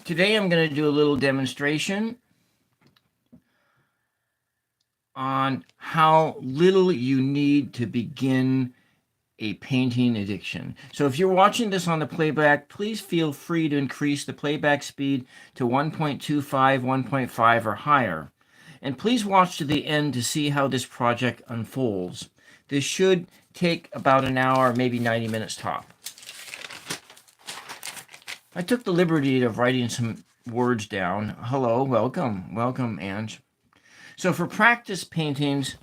today I'm going to do a little demonstration on how little you need to begin a painting addiction. So if you're watching this on the playback, please feel free to increase the playback speed to 1.25, 1.5 or higher. And please watch to the end to see how this project unfolds. This should take about an hour, maybe 90 minutes top. I took the liberty of writing some words down. Hello, welcome, Ange. So for practice paintings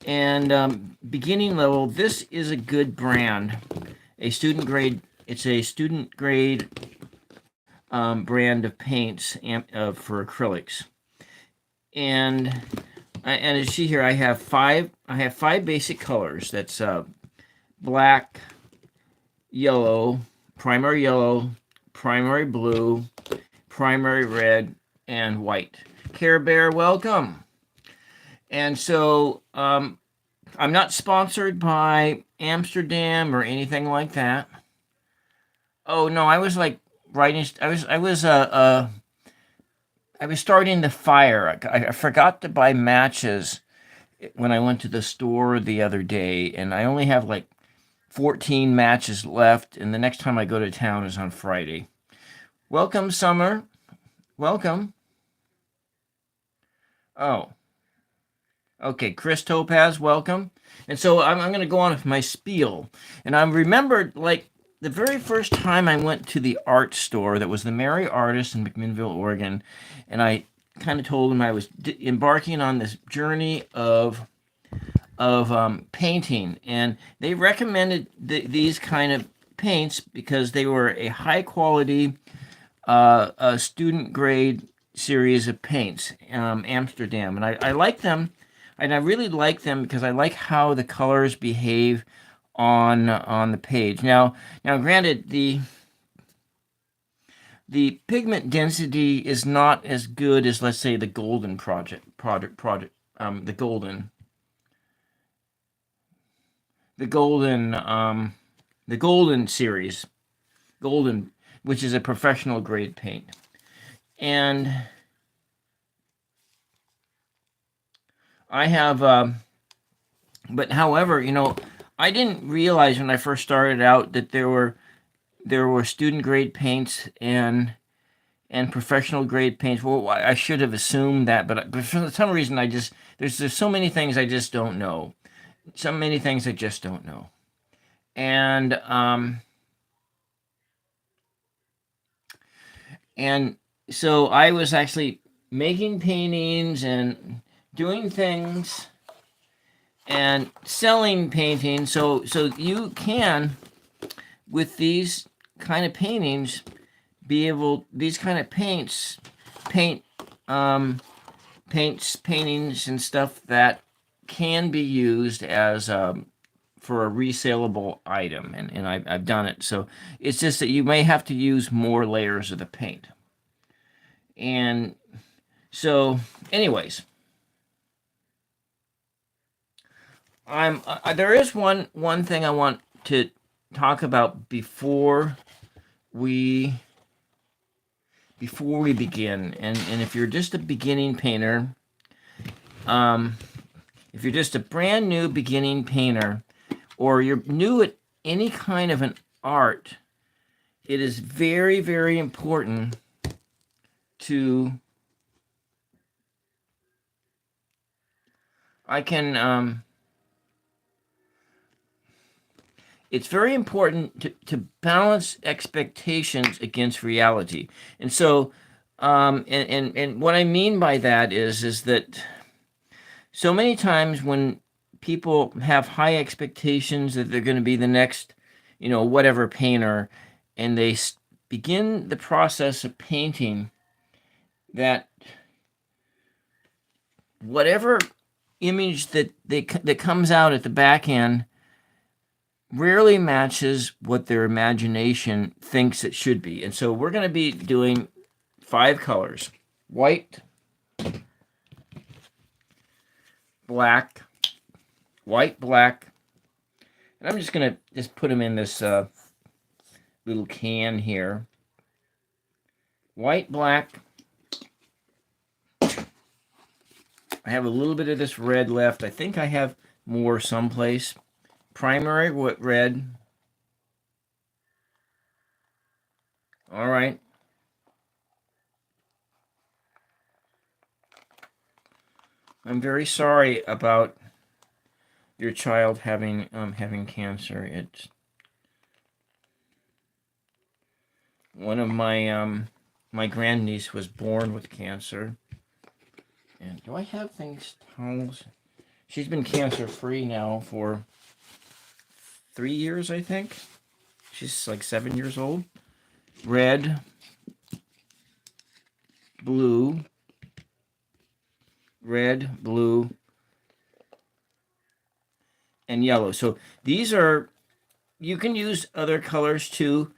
and beginning level, this is a good brand. It's a student grade brand of paints for acrylics. And as you see here, I have five basic colors. That's black, yellow, primary blue, primary red, and white. Care Bear, welcome. And so I'm not sponsored by Amsterdam or anything like that. Oh no, I was like writing. I was starting the fire. I forgot to buy matches when I went to the store the other day, and I only have like 14 matches left, and the next time I go to town is on Friday. Welcome, Summer. Welcome. Oh. Okay, Chris Topaz, welcome. And so I'm going to go on with my spiel. And I remembered, like, the very first time I went to the art store, that was the Merry Artist in McMinnville, Oregon, and I kind of told them I was embarking on this journey of painting, and they recommended these kind of paints because they were a high quality student grade series of paints, Amsterdam, and I like them, and I really like them because I like how the colors behave on the page. Now, granted, the pigment density is not as good as, let's say, the Golden the Golden series, which is a professional grade paint. And I have, but however, I didn't realize when I first started out that there were student grade paints and professional grade paints. Well, I should have assumed that, but for some reason there's so many things I just don't know. And so I was actually making paintings and doing things and selling paintings. So you can, with these kind of paintings, these kind of paintings and stuff that can be used as for a resaleable item, and I've done it. So it's just that you may have to use more layers of the paint. And so, anyways, there is one thing I want to talk about before we begin. And if you're just a beginning painter, if you're just a brand new beginning painter, or you're new at any kind of an art, it is very, very important to it's very important to balance expectations against reality. And so and what I mean by that is that so many times when people have high expectations that they're going to be the next, whatever painter, and they begin the process of painting, that whatever image that comes out at the back end rarely matches what their imagination thinks it should be. And so we're going to be doing 5 colors: white, black, white, black, and I'm just put them in this little can here. white, black. I have a little bit of this red left. I think I have more someplace. Primary red. All right. I'm very sorry about your child having cancer. It's one of my grandniece was born with cancer. And do I have towels? She's been cancer free now for 3 years, I think. She's like 7 years old. Red, blue, red, blue, and yellow. So these are, you can use other colors too,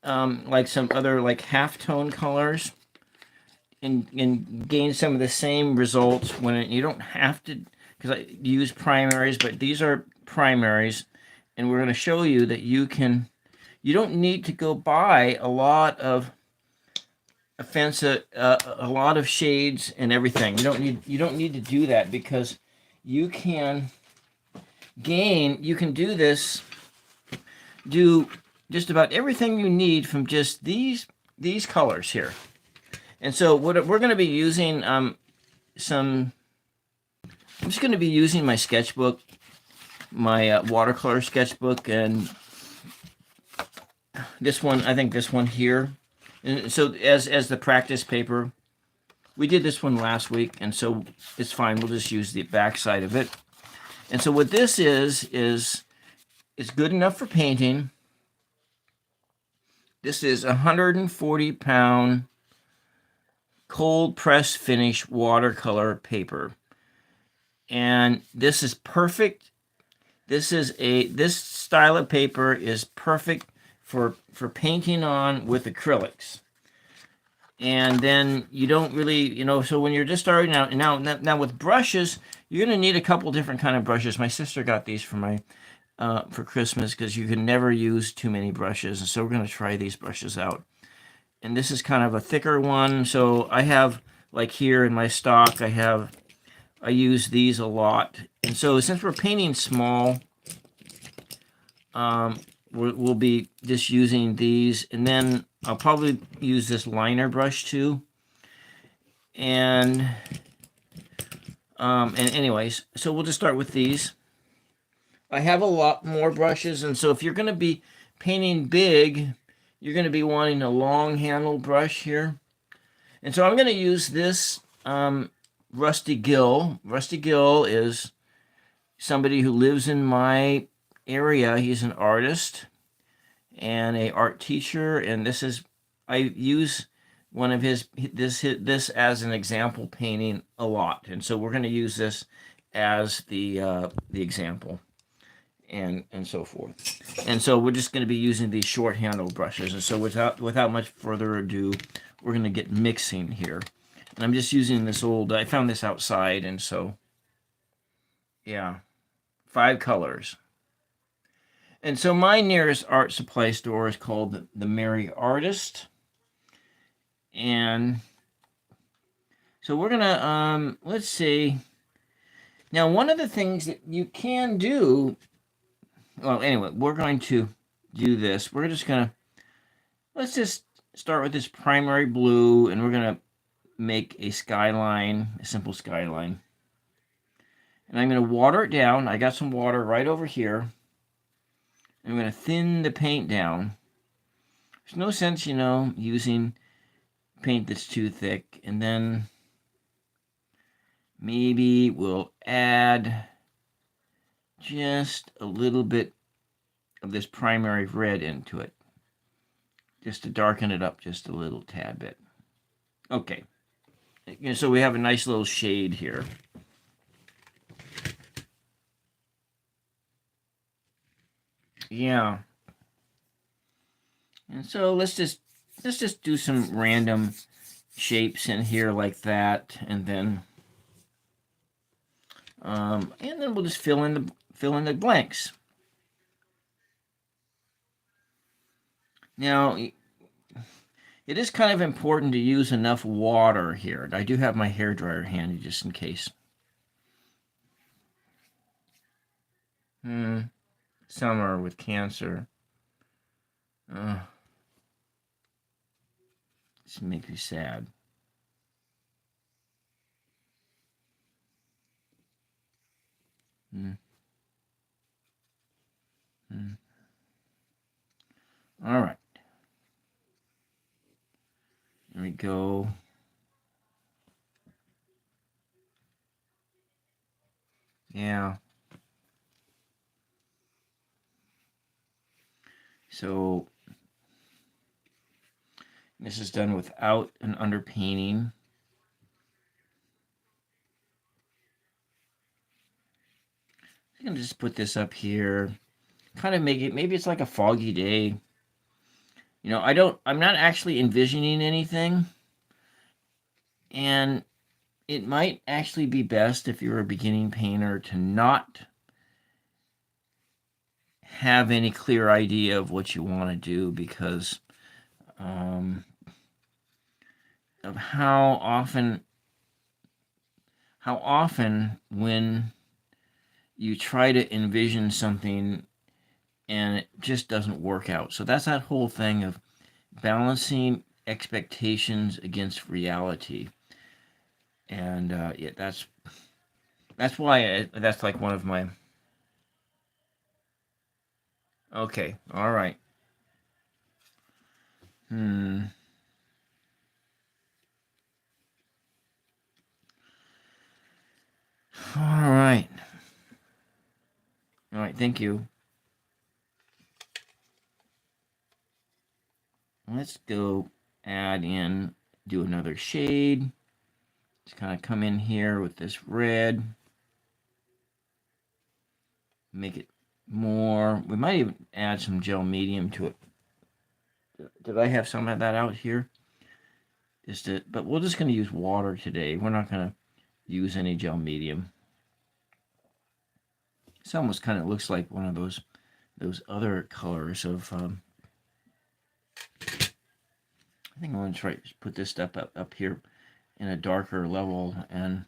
like some other like halftone colors, and gain some of the same results when you don't have to, because I use primaries, but these are primaries, and we're going to show you that you don't need to go buy a lot of a lot of shades and everything. You don't need to do that, because you can do this, do just about everything you need from just these colors here. And so what we're going to be using, I'm just going to be using my sketchbook, my watercolor sketchbook, and this one, I think this one here. And so as the practice paper, we did this one last week, and so it's fine. We'll just use the back side of it. And so what this is it's good enough for painting. This is 140-pound cold press finish watercolor paper. And this is perfect. This style of paper is perfect for painting on with acrylics. And then you don't really, so when you're just starting out, now with brushes, you're going to need a couple different kind of brushes. My sister got these for for Christmas, because you can never use too many brushes. And so we're going to try these brushes out. And this is kind of a thicker one. So I have, like here in my stock, I use these a lot. And so since we're painting small, we'll be just using these. And then I'll probably use this liner brush too. And anyways, so we'll just start with these. I have a lot more brushes, and so if you're going to be painting big, you're going to be wanting a long handle brush here. And so I'm going to use this Rusty Gill. Rusty Gill is somebody who lives in my area. He's an artist and a art teacher, and I use one of this as an example painting a lot. And so we're going to use this as the example. And so forth. And so we're just going to be using these short handle brushes. And so without much further ado, we're going to get mixing here. And I'm just using this I found this outside, and so, yeah, 5 colors. And so my nearest art supply store is called the Merry Artist. And so we're going to, let's see. Now, one of the things that you can do, well, anyway, we're going to do this. We're just going to, let's just start with this primary blue, and we're going to make a skyline, a simple skyline. And I'm going to water it down. I got some water right over here. I'm going to thin the paint down. There's no sense, using paint that's too thick. And then maybe we'll add just a little bit of this primary red into it, just to darken it up just a little tad bit. Okay, so we have a nice little shade here. Yeah, and so let's just do some random shapes in here like that, and then we'll just fill in the blanks. Now, It is kind of important to use enough water here. I do have my hairdryer handy just in case. Summer with cancer. This makes me sad. All right. There we go. Yeah. So this is done without an underpainting. I'm gonna just put this up here. Kind of make it, maybe it's like a foggy day. You know, I'm not actually envisioning anything. And it might actually be best if you're a beginning painter to not have any clear idea of what you want to do, because of how often when you try to envision something and it just doesn't work out. So that's that whole thing of balancing expectations against reality. And yeah, that's why that's like one of my. Okay, all right. All right. All right, thank you. Let's go add in, do another shade. Just kind of come in here with this red. Make it more. We might even add some gel medium to it. Did I have some of that out here? But we're just going to use water today. We're not going to use any gel medium. This almost kind of looks like one of those other colors of. I think I'm going to try to put this stuff up here in a darker level, and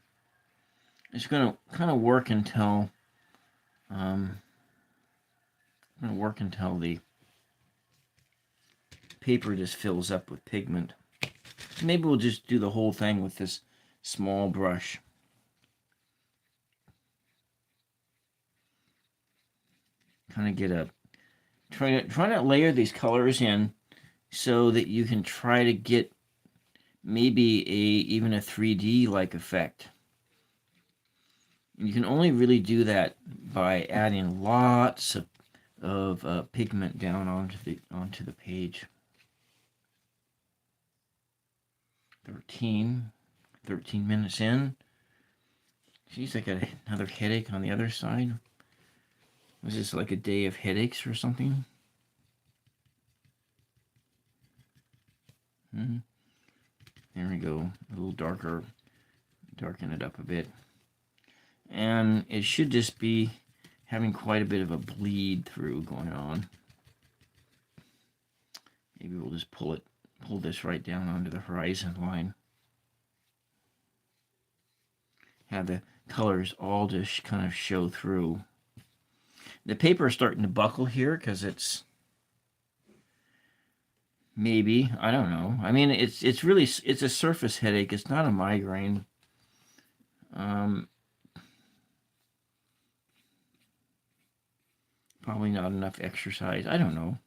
it's going to kind of work until the paper just fills up with pigment. Maybe we'll just do the whole thing with this small brush. Kind of get a try to layer these colors in so that you can try to get maybe even a 3D like effect. You can only really do that by adding lots of pigment down onto the page. 13 minutes in. Geez, I got another headache on the other side. Was this like a day of headaches or something? There we go. A little darker. Darken it up a bit. And it should just be having quite a bit of a bleed through going on. Maybe we'll just pull this right down onto the horizon line. Have the colors all just kind of show through. The paper is starting to buckle here because it's maybe, I don't know. I mean, it's a surface headache. It's not a migraine. Probably not enough exercise. I don't know.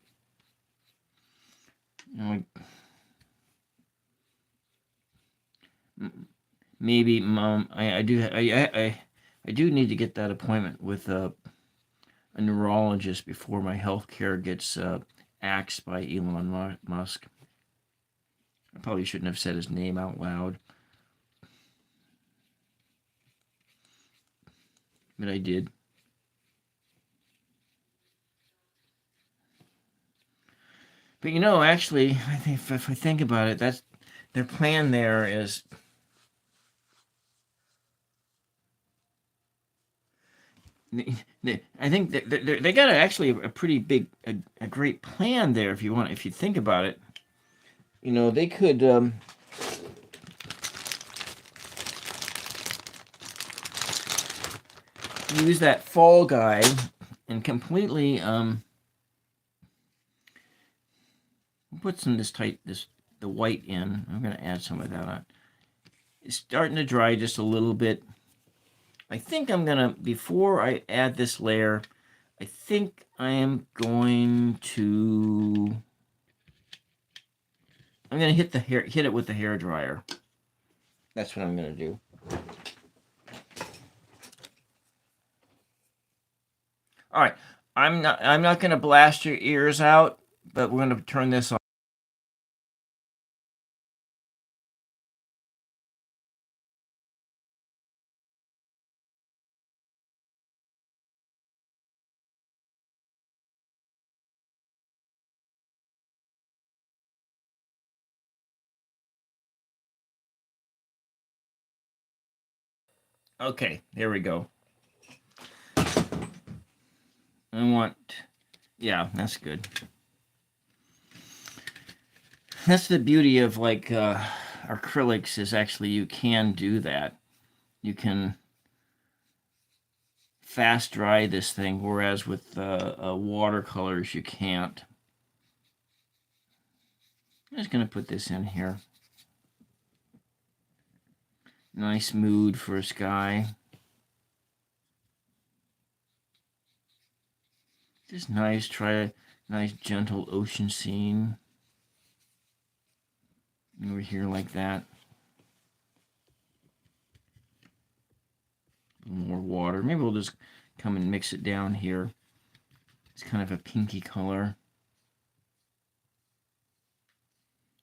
Maybe I do need to get that appointment with a neurologist before my health care gets axed by Elon Musk. I probably shouldn't have said his name out loud, but I did. But you know, actually, I think if I think about it, that's their plan. There is. I think they got actually a pretty big, a great plan there. If you think about it, You know, they could use that fall guide and completely put some the white in. I'm going to add some of that on. It's starting to dry just a little bit. I think I'm going to, before I add this layer, I think I am going to, I'm going to hit it with the hair dryer. That's what I'm going to do. All right, I'm not going to blast your ears out, but we're going to turn this on. Okay, there we go. Yeah, that's good. That's the beauty of like acrylics is actually you can do that. You can fast dry this thing, whereas with watercolors you can't. I'm just going to put this in here. Nice mood for a sky. Just nice, try a nice gentle ocean scene. Over here like that. A little more water. Maybe we'll just come and mix it down here. It's kind of a pinky color.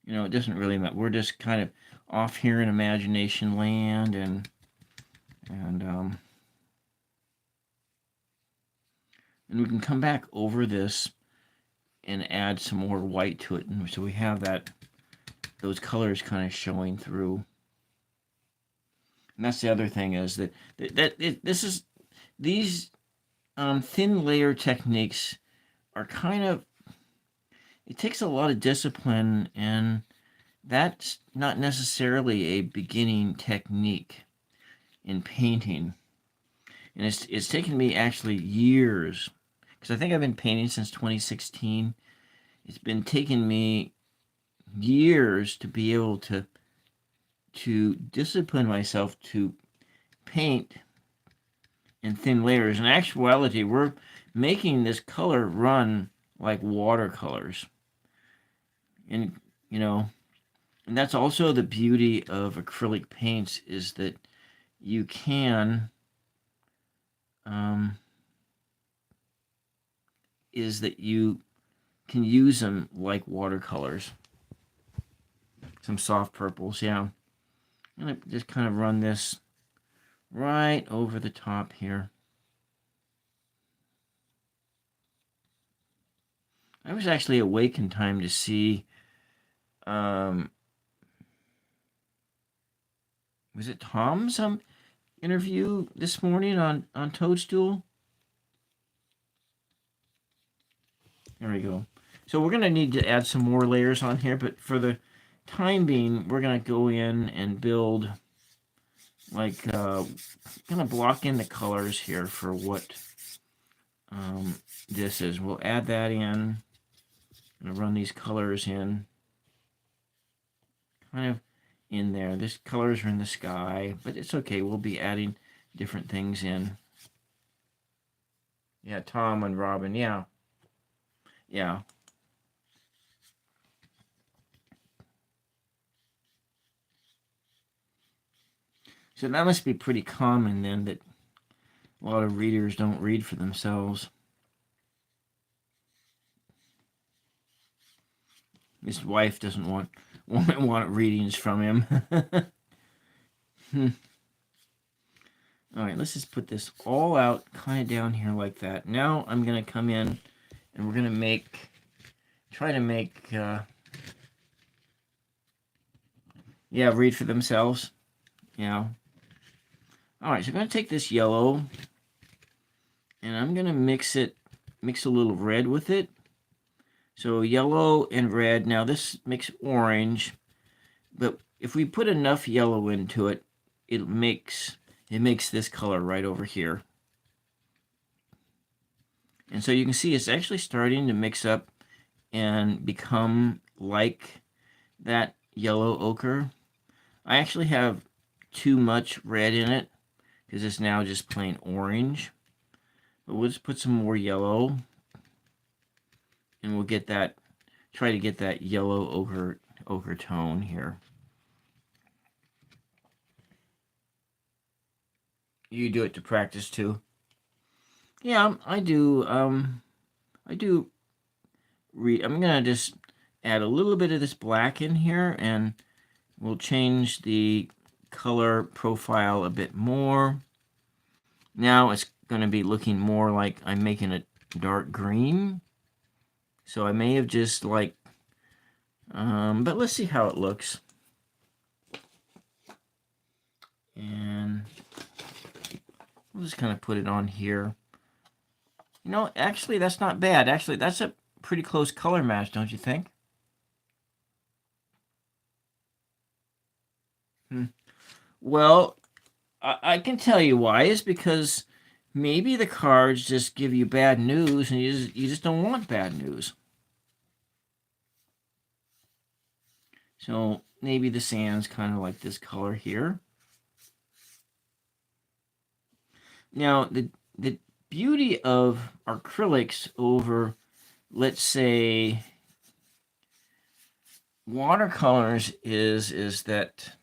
You know, it doesn't really matter. We're just kind of off here in imagination land, and we can come back over this and add some more white to it, and so we have those colors kind of showing through. And that's the other thing is these thin layer techniques are kind of, it takes a lot of discipline, and that's not necessarily a beginning technique in painting. And it's taken me actually years, because I think I've been painting since 2016. It's been taking me years to be able to discipline myself to paint in thin layers. In actuality, we're making this color run like watercolors. And, you know, and that's also the beauty of acrylic paints, is that you can use them like watercolors. Some soft purples, yeah. I'm going to just kind of run this right over the top here. I was actually awake in time to see, was it Tom's interview this morning on Toadstool? There we go. So we're going to need to add some more layers on here, but for the time being, we're going to go in and build, like, going to block in the colors here for what this is. We'll add that in. I'm going to run these colors in. Kind of in there. These colors are in the sky, but it's okay. We'll be adding different things in. Yeah, Tom and Robin. Yeah. Yeah. So that must be pretty common then, that a lot of readers don't read for themselves. His wife doesn't want readings from him. All right, let's just put this all out kind of down here like that. Now I'm going to come in and we're going to try to make, yeah, read for themselves. Yeah. All right, so I'm going to take this yellow and I'm going to mix a little red with it. So yellow and red. Now this makes orange, but if we put enough yellow into it, it makes this color right over here. And so you can see it's actually starting to mix up and become like that yellow ochre. I actually have too much red in it because it's now just plain orange. But we'll just put some more yellow, and we'll get that, try to get that yellow ochre tone here. You do it to practice too. Yeah, I do. I do. I'm gonna just add a little bit of this black in here, and we'll change the color profile a bit more. Now it's gonna be looking more like I'm making it dark green. So I may have just like, but let's see how it looks. And we'll just kind of put it on here. You know, actually, that's not bad. Actually, that's a pretty close color match, don't you think? Well, I can tell you why. It's because maybe the cards just give you bad news, and you just don't want bad news. So maybe the sand's kind of like this color here. Now, the beauty of acrylics over, let's say, watercolors is that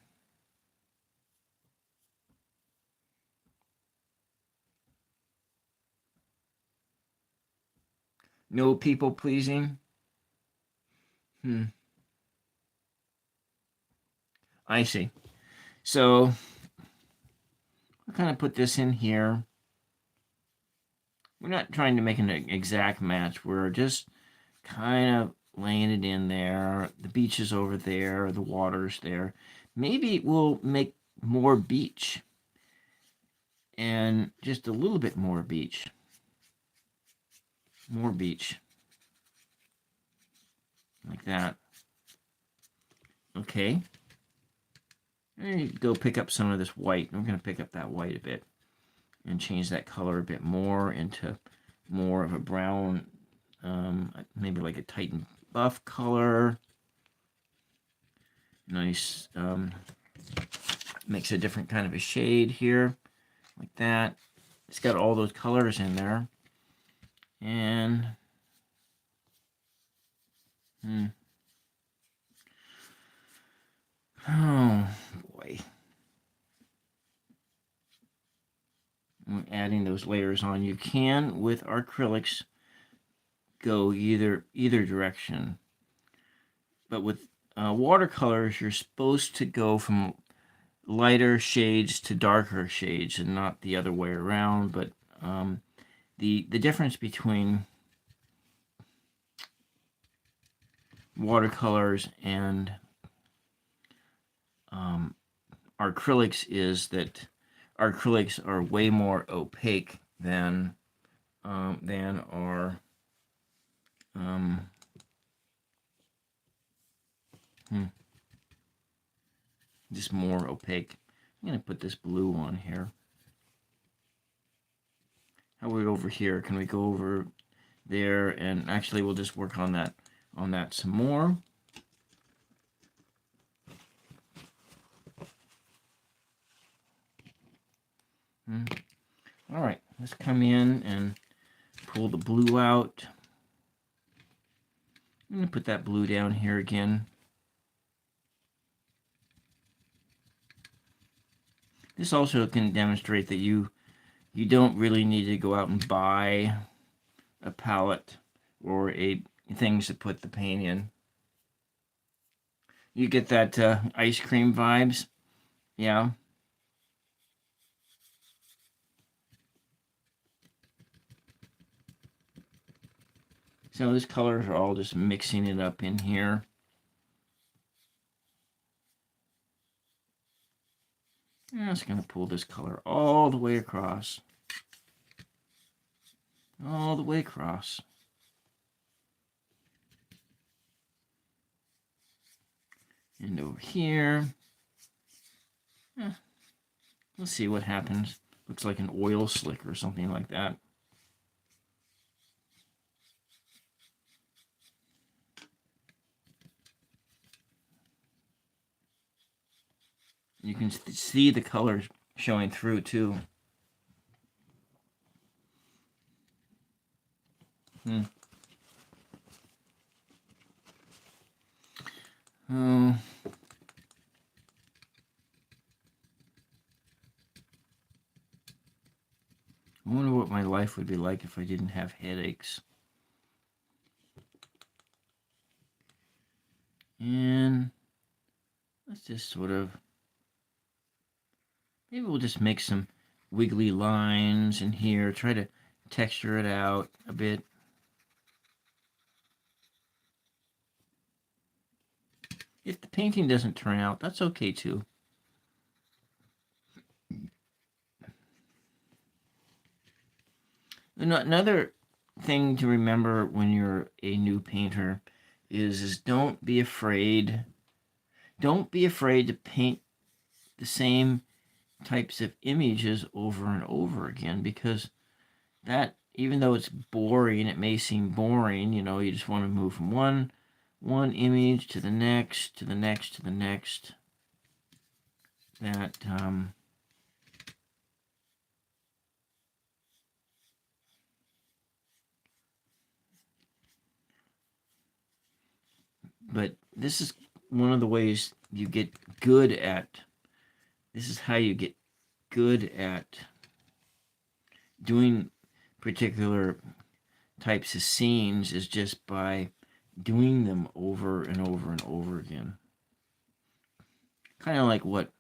no people pleasing. I see. So I'll kind of put this in here. We're not trying to make an exact match. We're just kind of laying it in there. The beach is over there. The water's there. Maybe we'll make more beach. And just a little bit more beach. More beach. Like that. Okay. Go pick up some of this white. I'm going to pick up that white a bit and change that color a bit more into more of a brown, maybe like a Titan buff color. Nice. Makes a different kind of a shade here, like that. It's got all those colors in there. And oh boy. I'm adding those layers on. You can, with acrylics, go either direction. But with watercolors, you're supposed to go from lighter shades to darker shades and not the other way around. But the difference between watercolors and acrylics is that acrylics are way more opaque than are just more opaque. I'm going to put this blue on here. How are we over here? Can we go over there? And actually, we'll just work on that some more. All right, let's come in and pull the blue out. I'm going to put that blue down here again. This also can demonstrate that you don't really need to go out and buy a palette or things to put the paint in. You get that ice cream vibes, yeah. So these colors are all just mixing it up in here. I'm just going to pull this color all the way across. All the way across. And over here, let's see what happens. Looks like an oil slick or something like that. You can see the colors showing through too. Oh, I wonder what my life would be like if I didn't have headaches. And let's just sort of, maybe we'll just make some wiggly lines in here, try to texture it out a bit. If the painting doesn't turn out, that's okay too. Another thing to remember when you're a new painter is don't be afraid. Don't be afraid to paint the same types of images over and over again, because that, even though it's boring, it may seem boring, you just want to move from one image to the next, to the next, to the next. That but this is one of the ways you get good at, this is how you get good at doing particular types of scenes, is just by doing them over and over and over again. Kind of like what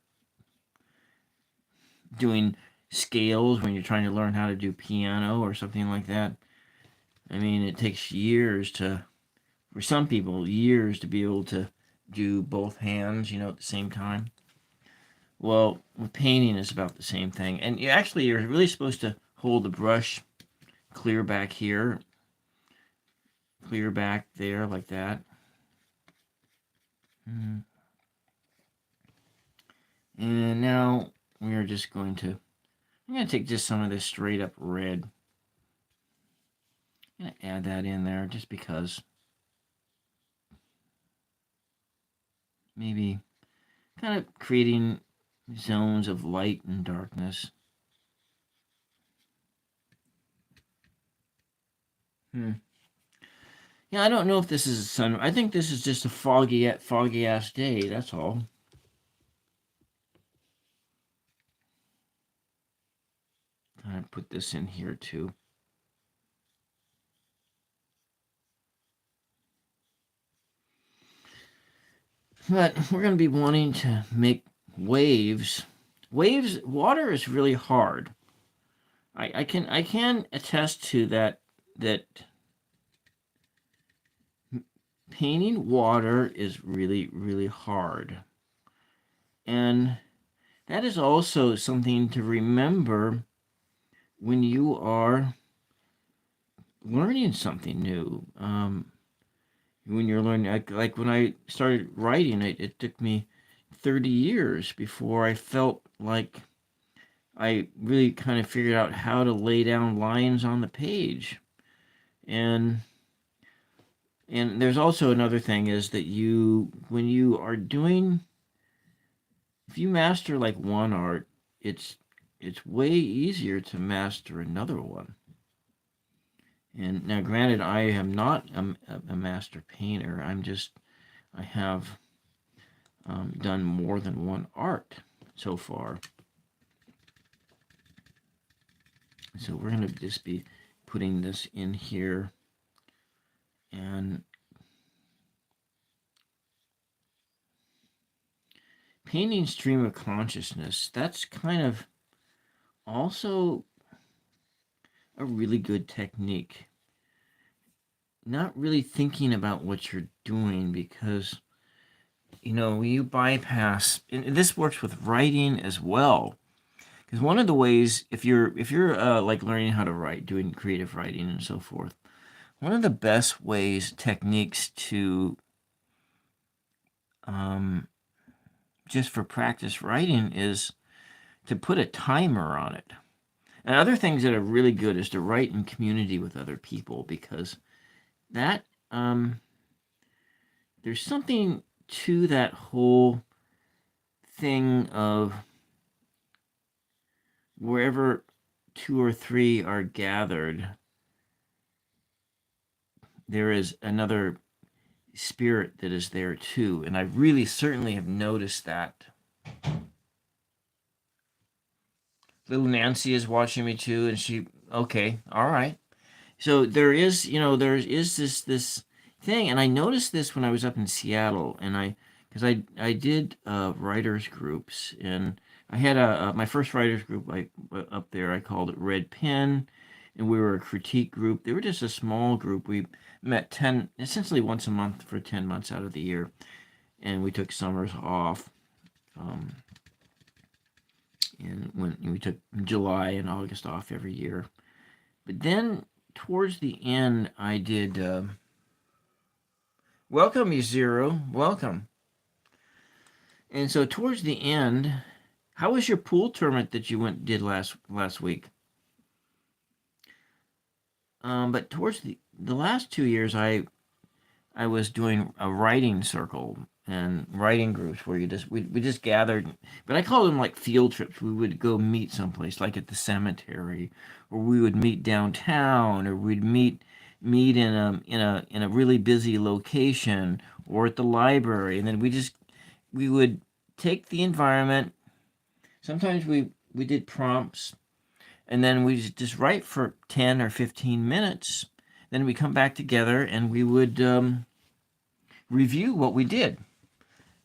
doing scales when you're trying to learn how to do piano or something like that. I mean, it takes years for some people, years to be able to do both hands, at the same time. Well, with painting, it's about the same thing. And you're really supposed to hold the brush clear back here, clear back there, like that. And now we are just I'm going to take just some of this straight up red. I'm going to add that in there just because. Maybe kind of creating zones of light and darkness. Yeah, I don't know if this is a sun. I think this is just a foggy ass day. That's all. Kind of put this in here too. But we're going to be wanting to make waves. Water is really hard. I can attest to that painting water is really, really hard. And that is also something to remember when you are learning something new. When you're learning, like when I started writing, it took me 30 years before I felt like I really kind of figured out how to lay down lines on the page. And there's also another thing, is that when you are doing, if you master like one art, it's way easier to master another one. And now, granted, I am not a master painter. I have done more than one art so far. So we're going to just be putting this in here, and painting stream of consciousness. That's kind of also a really good technique. Not really thinking about what you're doing, because you bypass, and this works with writing as well. Because one of the ways, if you're like learning how to write, doing creative writing and so forth, one of the best techniques to just for practice writing is to put a timer on it. And other things that are really good is to write in community with other people, because that there's something to that whole thing of wherever two or three are gathered, there is another spirit that is there too. And I really certainly have noticed that. Little Nancy is watching me too, and she, okay, all right. So there is, there is this thing, and I noticed this when I was up in Seattle, and because I did writers groups, and I had my first writers group up there. I called it Red Pen, and we were a critique group. They were just a small group. We met essentially once a month for 10 months out of the year, and we took summers off. And when we took July and August off every year, but then towards the end, I did. Welcome, you Zero. Welcome. And so towards the end, how was your pool tournament that you did last week? But towards the last 2 years, I was doing a writing circle and writing groups where we just gathered, but I call them like field trips. We would go meet someplace like at the cemetery, or we would meet downtown, or we'd meet in a really busy location, or at the library, and then we would take the environment. Sometimes we did prompts, and then we just write for 10 or 15 minutes. Then we come back together and we would review what we did.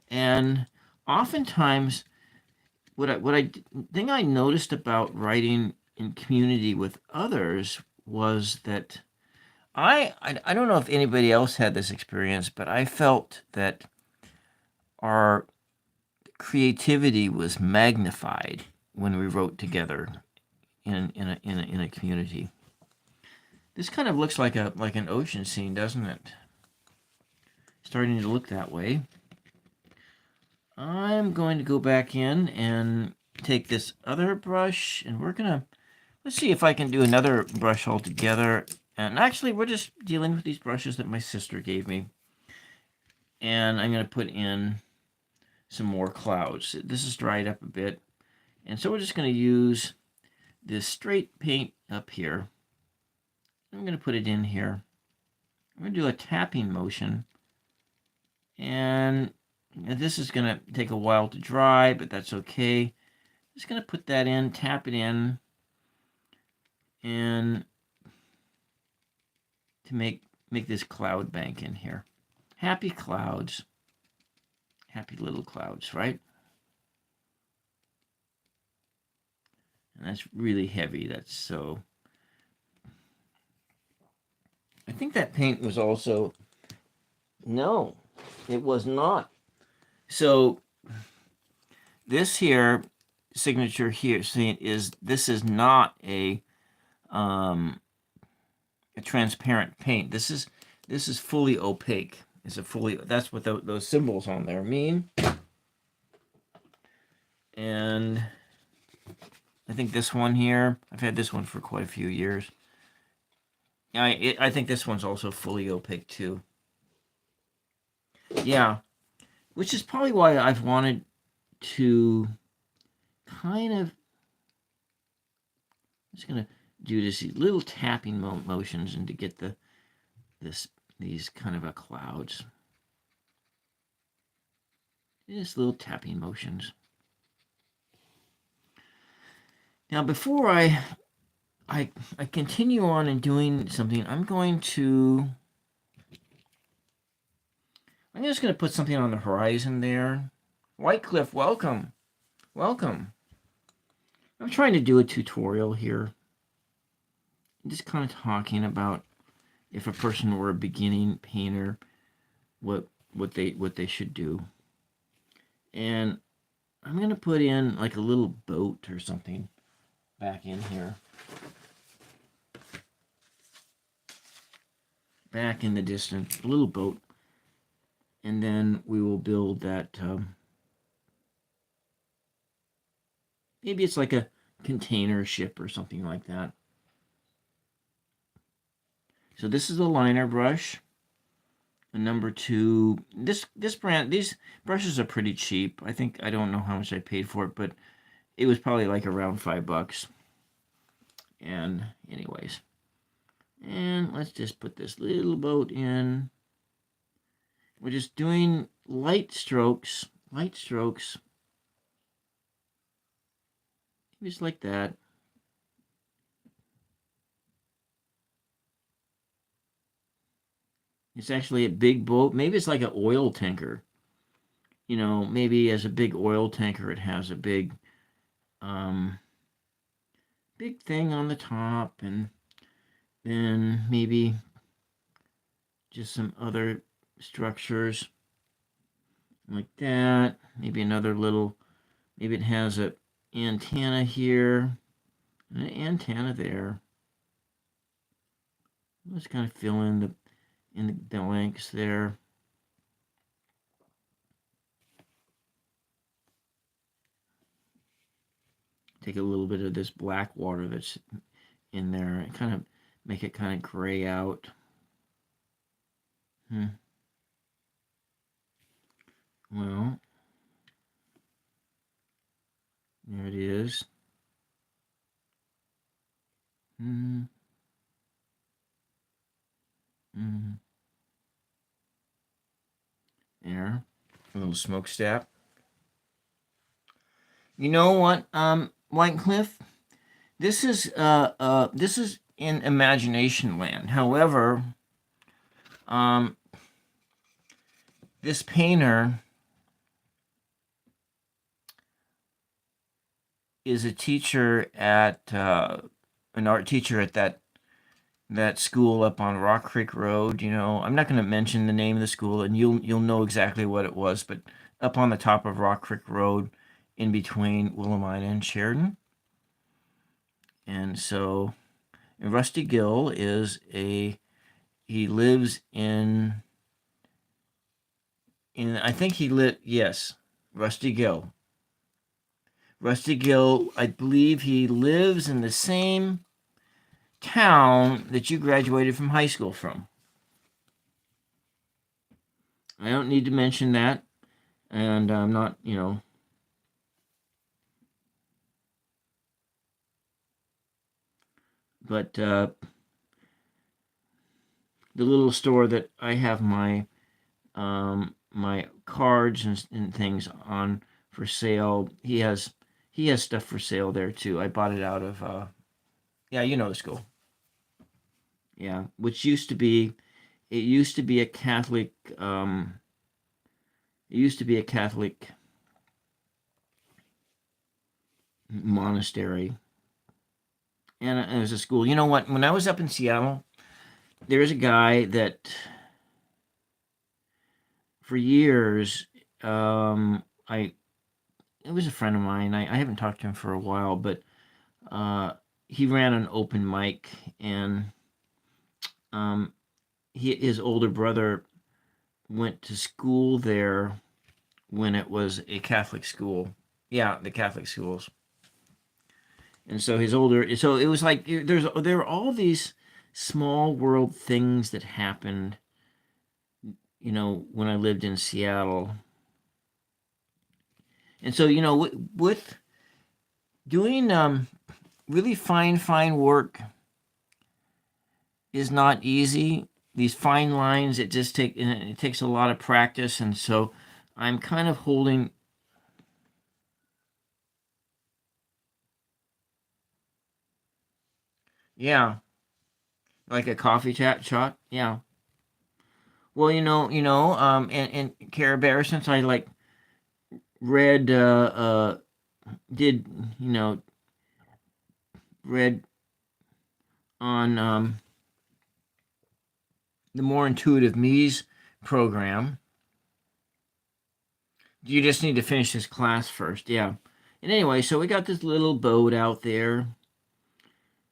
And oftentimes, thing I noticed about writing in community with others was that I don't know if anybody else had this experience, but I felt that our creativity was magnified when we wrote together in a community. This kind of looks like an ocean scene, doesn't it? Starting to look that way. I'm going to go back in and take this other brush, and let's see if I can do another brush altogether. And actually, we're just dealing with these brushes that my sister gave me. And I'm going to put in some more clouds. This is dried up a bit. And so we're just going to use this straight paint up here. I'm going to put it in here. I'm going to do a tapping motion. And this is going to take a while to dry, but that's okay. Just going to put that in, tap it in, and to make this cloud bank in here. Happy clouds. Happy little clouds, right? And that's really heavy. That's so... I think that paint was also... No, it was not. So this here, signature here, this is not a transparent paint. This is fully opaque. That's what those symbols on there mean. And I think this one here, I've had this one for quite a few years. I think this one's also fully opaque too. Yeah, which is probably why I've wanted to kind of... I'm just gonna do this little tapping motions and to get these kind of clouds. Just little tapping motions. Now, before I continue on and doing something, I'm just going to put something on the horizon there. Whitecliff, welcome. Welcome. I'm trying to do a tutorial here. I'm just kind of talking about if a person were a beginning painter, what they should do. And I'm going to put in like a little boat or something back in here. Back in the distance, a little boat. And then we will build that Maybe it's like a container ship or something like that. So this is a liner brush. A number 2. This brand, these brushes are pretty cheap. I don't know how much I paid for it, but it was probably like around $5. And anyways, and let's just put this little boat in. We're just doing light strokes, just like that. It's actually a big boat. Maybe it's like an oil tanker. Maybe as a big oil tanker, it has a um, big thing on the top, and then maybe just some other structures like that. Maybe another little, maybe it has a antenna here, and an antenna there. Let's kind of fill in the blanks there. Take a little bit of this black water that's in there and kind of make it kind of gray out. Well, there it is. There, a little smokestack. You know what, Whitecliff? This is in imagination land. However, this painter is a teacher at an art teacher at that school up on Rock Creek Road. I'm not going to mention the name of the school, and you'll know exactly what it was. But up on the top of Rock Creek Road, in between Willamina and Sheridan. And so, Rusty Gill he lives in I think yes, Rusty Gill. Rusty Gill, I believe he lives in the same town that you graduated from high school from. I don't need to mention that, and I'm not, but the little store that I have my cards and things on for sale, he has stuff for sale there too. I bought it out of yeah, the school. Yeah, which used to be a Catholic monastery, and it was a school. You know what? When I was up in Seattle, there was a guy that for years, I it was a friend of mine. I haven't talked to him for a while, but he ran an open mic, and his older brother went to school there when it was a Catholic school. Yeah, the Catholic schools. And so so it was like there were all these small world things that happened, when I lived in Seattle. And so, with doing really fine work is not easy. These fine lines, it takes a lot of practice, and so I'm kind of holding. Yeah, like a coffee chat shot. Yeah. Well, and Care Bear, since I like read, did read on the More Intuitive Me's program. You just need to finish this class first, yeah. And anyway, so we got this little boat out there.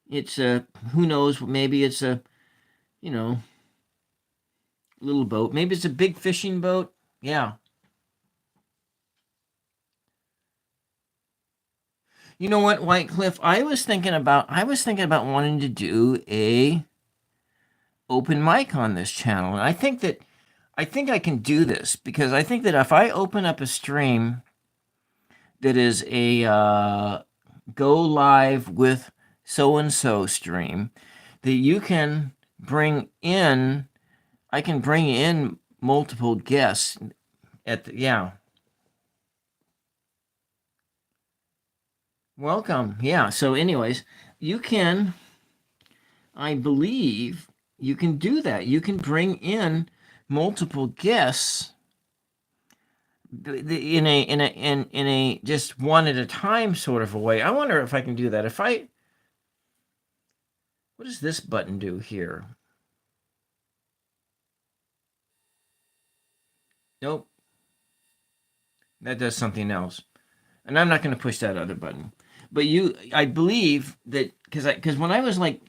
It's who knows? Maybe it's a, little boat. Maybe it's a big fishing boat. Yeah. You know what, White Cliff? I was thinking about wanting to do a open mic on this channel. And I think I can do this because I think that if I open up a stream that is a go live with so and so stream, that you can bring in, I can bring in multiple guests at the, yeah. Welcome. Yeah. So, anyways, you can, I believe, you can do that. You can bring in multiple guests in a just one at a time sort of a way. I wonder if I can do that. What does this button do here? Nope, that does something else. And I'm not going to push that other button. But I believe that because when I was like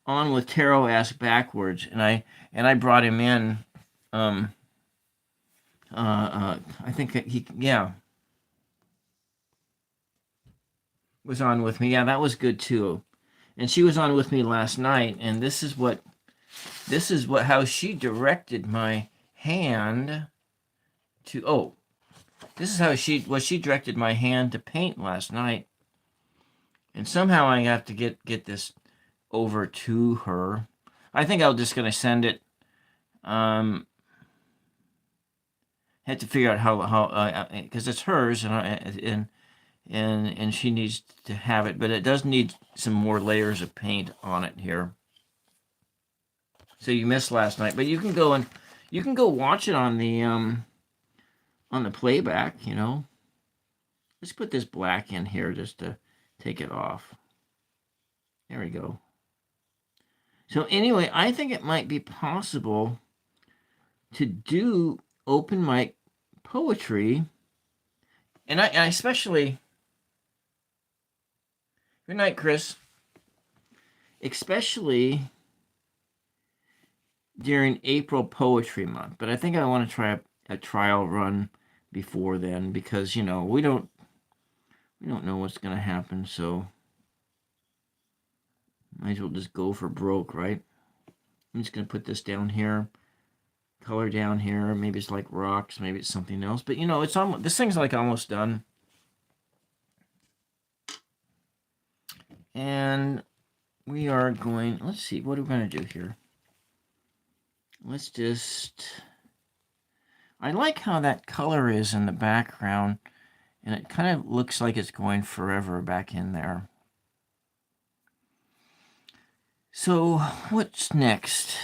on with Tarot Ask Backwards, and I brought him in, I think that he, yeah, was on with me. Yeah, that was good too. And she was on with me last night, and this is what how she directed my hand to, oh, this is how she directed my hand to paint last night. And somehow I have to get this over to her. I think I'm just gonna send it. Had to figure out how because it's hers, and she needs to have it, but it does need some more layers of paint on it here. So you missed last night, but you can go watch it on the playback. You know, let's put this black in here just to take it off. There we go. So anyway, I think it might be possible to do open mic poetry, and I especially, good night, Chris, especially during April Poetry Month. But I think I want to try a trial run before then, because you know we don't know what's going to happen, so might as well just go for broke, right? I'm just going to put this down here, color down here. Maybe it's like rocks, maybe it's something else. But you know, it's almost, this thing's like almost done. And we are going, let's see, what are we going to do here? Let's just, I like how that color is in the background, and it kind of looks like it's going forever back in there. So what's next?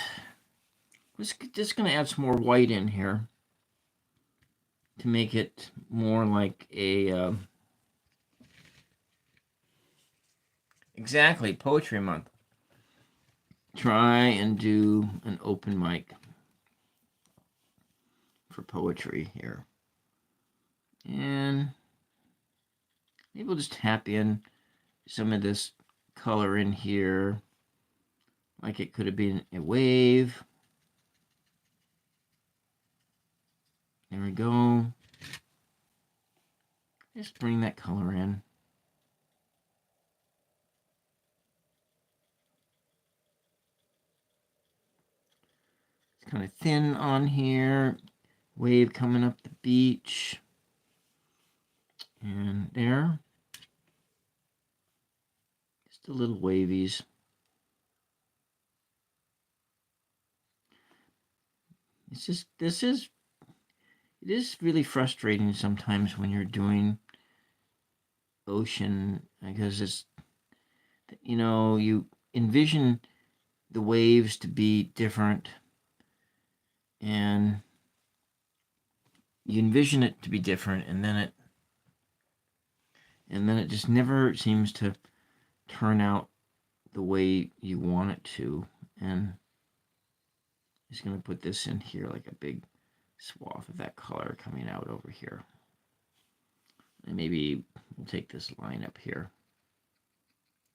Just going to add some more white in here to make it more like a exactly Poetry Month. Try and do an open mic for poetry here, and maybe we'll just tap in some of this color in here, like it could have been a wave. There we go. Just bring that color in. It's kind of thin on here. Wave coming up the beach. And there. Just a little wavies. It's just, it is really frustrating sometimes when you're doing ocean, because it's, you know, you envision the waves to be different, and you envision it to be different, and then it just never seems to turn out the way you want it to. And just going to put this in here, like a big swath of that color coming out over here. And maybe we'll take this line up here,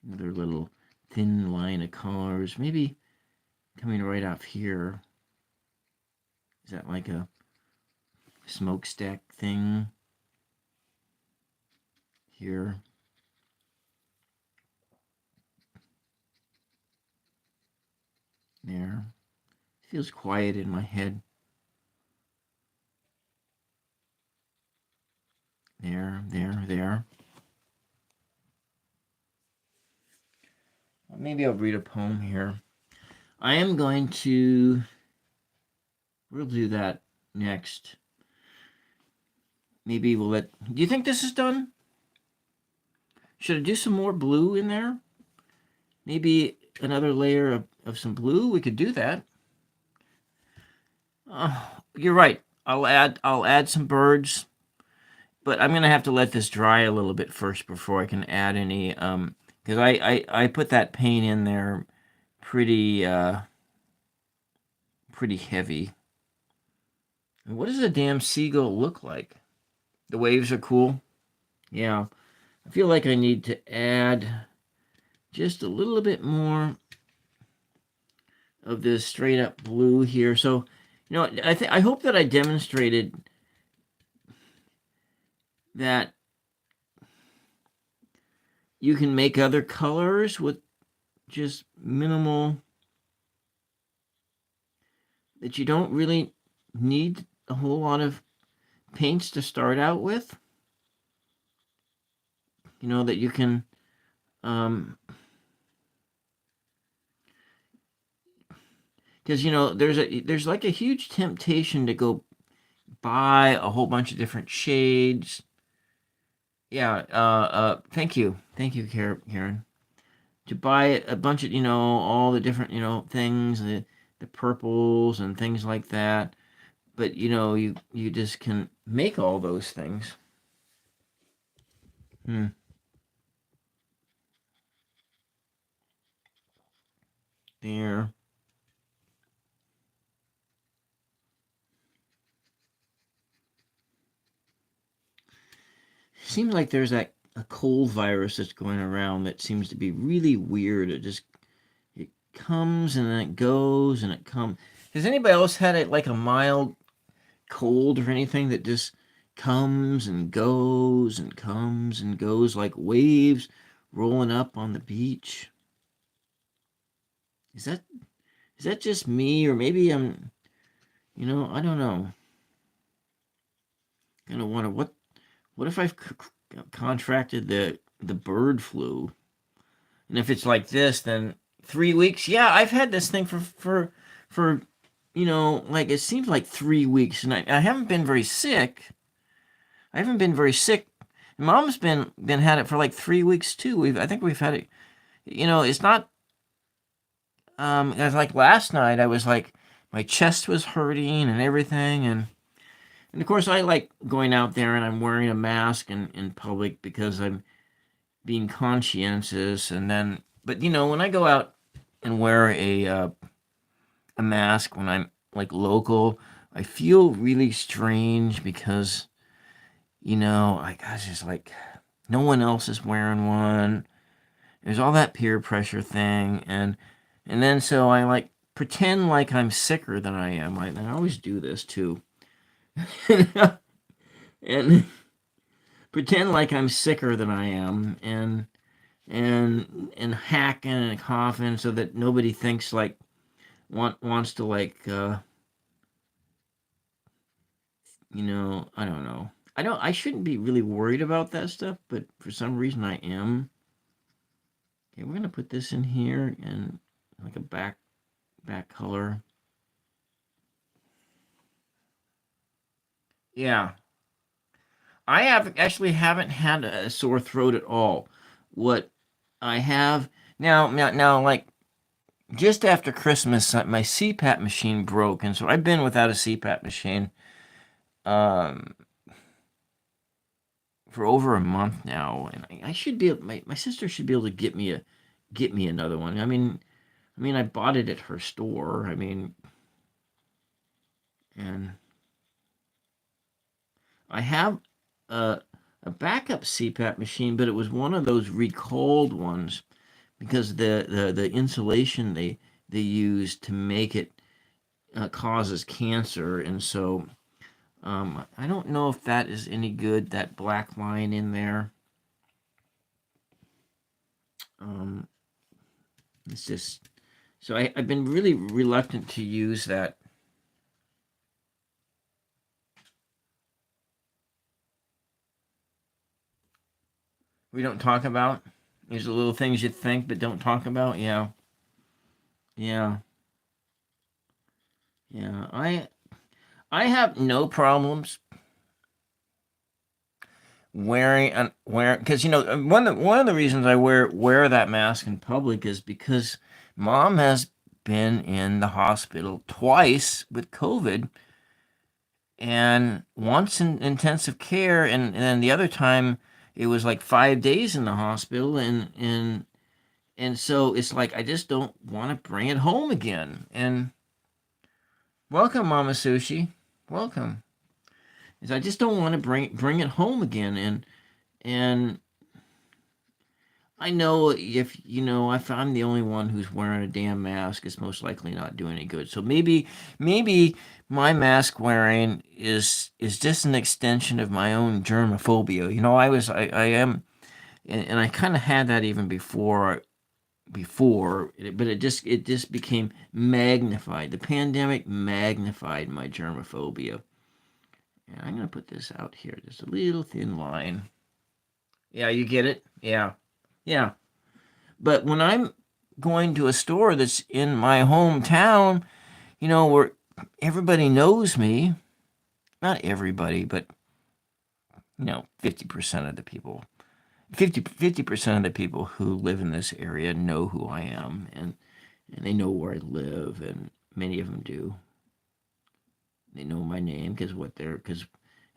another little thin line of colors, maybe coming right off here. Is that like a smokestack thing here? There. Feels quiet in my head. There. Maybe I'll read a poem here. I am going to. We'll do that next. Maybe we'll let. Do you think this is done? Should I do some more blue in there? Maybe another layer of some blue? We could do that. You're right. I'll add some birds, but I'm gonna have to let this dry a little bit first before I can add any. Because I put that paint in there pretty pretty heavy. And what does a damn seagull look like? The waves are cool. Yeah, I feel like I need to add just a little bit more of this straight up blue here. So, I hope that I demonstrated that you can make other colors with just minimal, that you don't really need a whole lot of paints to start out with. That you can because there's like a huge temptation to go buy a whole bunch of different shades. Yeah, thank you, Karen. To buy a bunch of all the different things, the purples and things like that. But you just can make all those things. There. Seems like there's a cold virus that's going around that seems to be really weird. It comes and then it goes and it comes. Has anybody else had it like a mild cold or anything that just comes and goes and comes and goes like waves rolling up on the beach? Is that just me, or maybe I don't know. Kind of wonder what if I've contracted the bird flu, and if it's like this, then 3 weeks. Yeah, I've had this thing for like it seems like 3 weeks, and I haven't been very sick. I haven't been very sick. Mom's been had it for like 3 weeks too. I think we've had it. It's not. It's like last night. I was like, my chest was hurting and everything, and of course I like going out there and I'm wearing a mask in public because I'm being conscientious. And then, but when I go out and wear a mask when I'm like local, I feel really strange because I gosh, it's like no one else is wearing one. There's all that peer pressure thing, and then so I like pretend like I'm sicker than I am. I always do this too, and pretend like I'm sicker than I am, and hacking and coughing so that nobody thinks like wants to like I don't know. I shouldn't be really worried about that stuff, but for some reason I am. Okay, we're gonna put this in here and like a back color. Yeah, I haven't had a sore throat at all. What I have now, like just after Christmas, my CPAP machine broke, and so I've been without a CPAP machine um, for over a month now, and I should be my sister should be able to get me another one. I bought it at her store. And I have a backup CPAP machine, but it was one of those recalled ones because the insulation they use to make it causes cancer, and so I don't know if that is any good. That black line in there. Um, it's just So I've been really reluctant to use that. We don't talk about. These are little things you think but don't talk about. Yeah, yeah, yeah. I have no problems wearing because one of the reasons I wear that mask in public is because mom has been in the hospital twice with COVID, and once in intensive care, and then the other time it was like 5 days in the hospital, and so it's like I just don't want to bring it home again. And welcome, Mama Sushi, welcome. Is I just don't want to bring it home again, and I know if I'm the only one who's wearing a damn mask, it's most likely not doing any good. So maybe my mask wearing is just an extension of my own germophobia. I am, and I kind of had that even before, but it just became magnified. The pandemic magnified my germophobia. And I'm gonna put this out here, just a little thin line. Yeah, you get it. Yeah, yeah. But when I'm going to a store that's in my hometown, where everybody knows me, not everybody, but 50% of the people, 50% of the people who live in this area know who I am, and they know where I live, and many of them do. They know my name because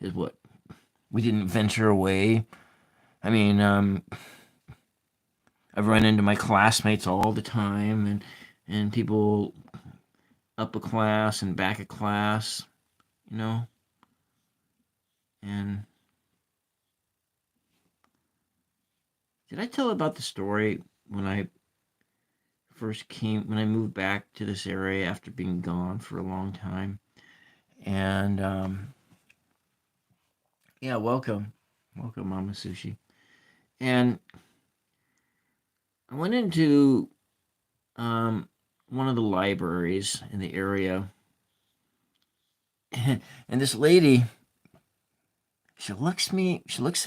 is what we didn't venture away. I mean, I've run into my classmates all the time, and people up a class and back a class, you know. And did I tell about the story when I when I moved back to this area after being gone for a long time? And yeah, welcome, Mama Sushi. And I went into one of the libraries in the area, and this lady, she looks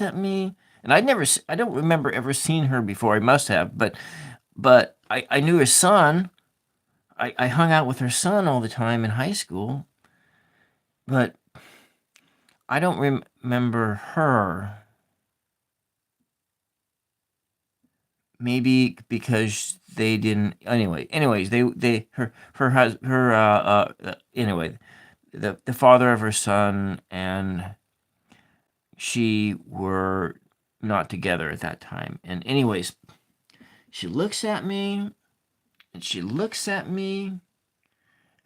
at me, and I don't remember ever seeing her before. I must have, but I knew her son. I hung out with her son all the time in high school, but I don't remember her. Maybe because they didn't. Anyways, they her hus her anyway, the father of her son and she were not together at that time. And anyways, she looks at me, and she looks at me,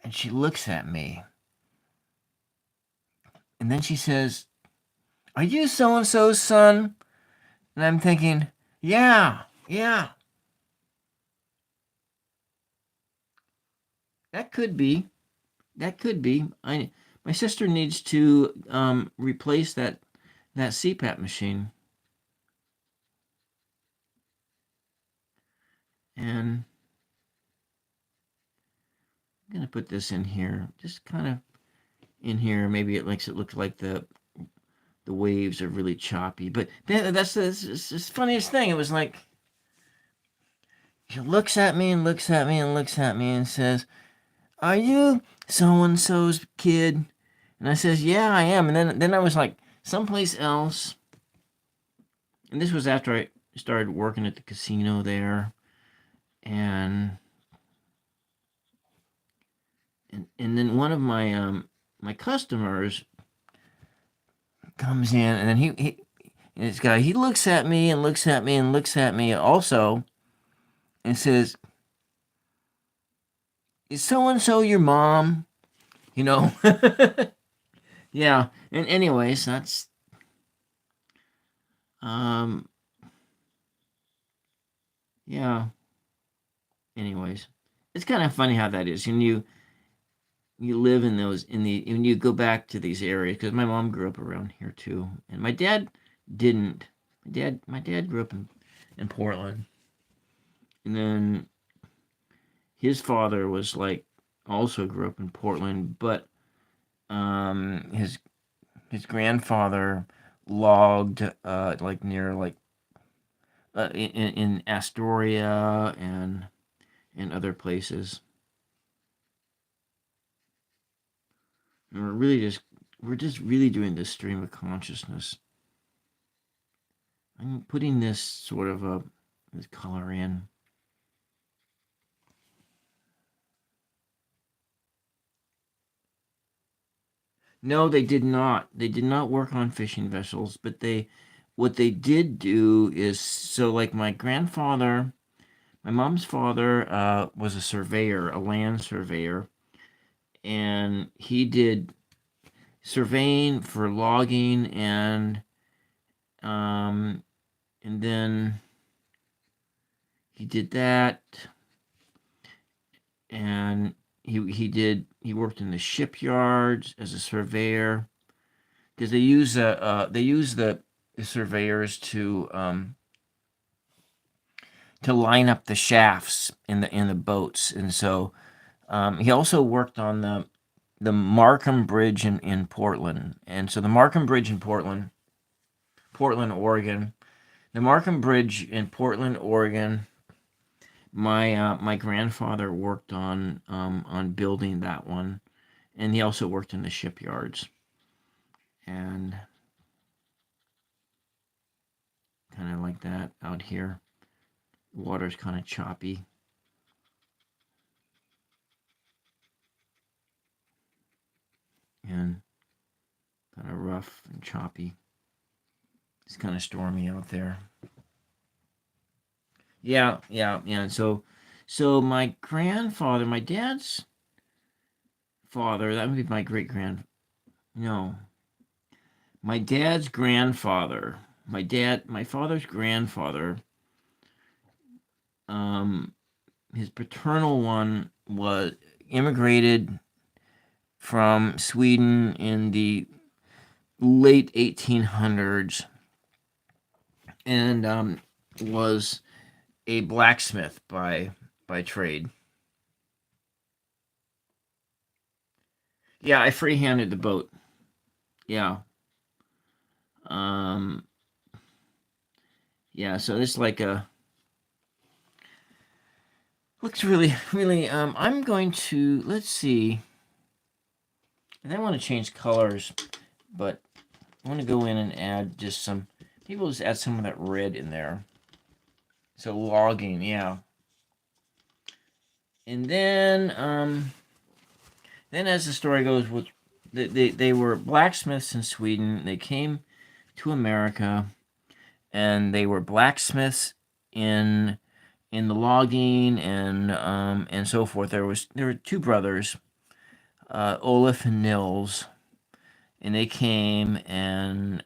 and she looks at me, and then she says, "Are you so and so's son?" And I'm thinking, "Yeah, yeah, that could be. That could be. My sister needs to replace that CPAP machine, and I'm gonna put this in here, just kind of in here. Maybe it makes it look like the waves are really choppy. But that's the funniest thing. It was like she looks at me and looks at me and looks at me and says, "Are you so and so's kid?" And I says, "Yeah, I am." And then I was like someplace else. And this was after I started working at the casino there, and and then one of my customers comes in, and then he this guy, he looks at me and looks at me and looks at me also, and says, "Is so and so your mom?" You know. Yeah. And anyways, that's um yeah. Anyways, it's kind of funny how that is. And you live in those in the when you go back to these areas, because my mom grew up around here too, and my dad didn't. My dad grew up in Portland, and then his father was like also grew up in Portland, but his grandfather logged like near like in Astoria and in other places. And we're just really doing this stream of consciousness. I'm putting this sort of this color in. No, they did not. They did not work on fishing vessels, but what they did do is so like my mom's father was a surveyor, a land surveyor, and he did surveying for logging um and then he did that and he worked in the shipyards as a surveyor because they use the surveyors to line up the shafts in the boats, and so he also worked on the Markham Bridge in Portland, and so the Markham Bridge in Portland, Oregon, the Markham Bridge in Portland, Oregon. My grandfather worked on building that one, and he also worked in the shipyards, and kind of like that out here. Water's kind of choppy and kind of rough and choppy. It's kind of stormy out there. Yeah, yeah, yeah. So my grandfather, my dad's father, that would be my great grand. No, my dad's grandfather, my father's grandfather. Um, his paternal one was immigrated from Sweden in the late 1800s and was a blacksmith by trade. Yeah, I free-handed the boat. Yeah. Um, yeah, so it's like a looks really I'm going to let's see. And I want to change colors, but I want to go in and add just some maybe we'll just add some of that red in there. So logging, yeah. And then as the story goes, they were blacksmiths in Sweden. They came to America, and they were blacksmiths in in the logging and so forth. There were two brothers, Olaf and Nils, and they came and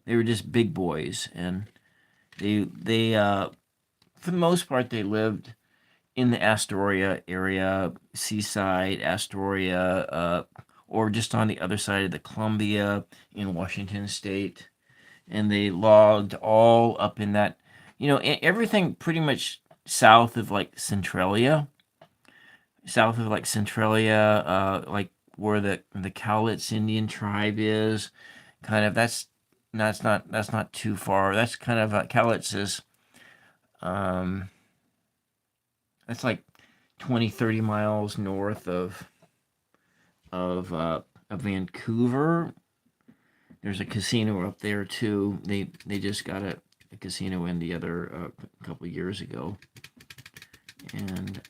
they were just big boys, and they for the most part they lived in the Astoria area, seaside Astoria, or just on the other side of the Columbia in Washington State, and they logged all up in that, everything pretty much south of like Centralia, like where the Cowlitz Indian tribe is, kind of that's not too far. That's kind of Cowlitz is um that's like 20-30 miles north of uh, of Vancouver. There's a casino up there too. They just got a casino in the other couple years ago, and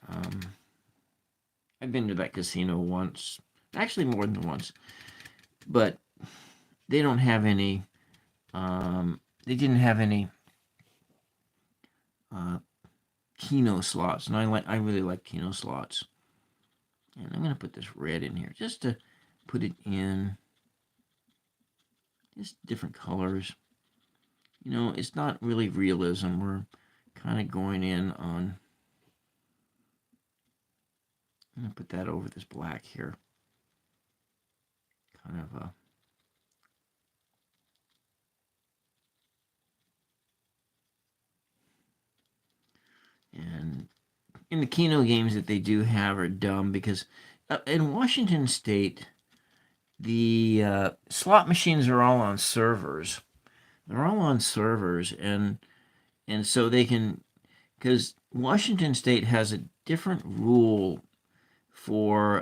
I've been to that casino once, actually more than once, but they don't have any. They didn't have any uh, Keno slots, and I really like Keno slots. And I'm gonna put this red in here just to put it in just different colors. It's not really realism. We're kind of going in on. I'm gonna put that over this black here. Kind of and in the Keno games that they do have are dumb because in Washington State, the slot machines are all on servers. They're all on servers, and so they can, because Washington State has a different rule for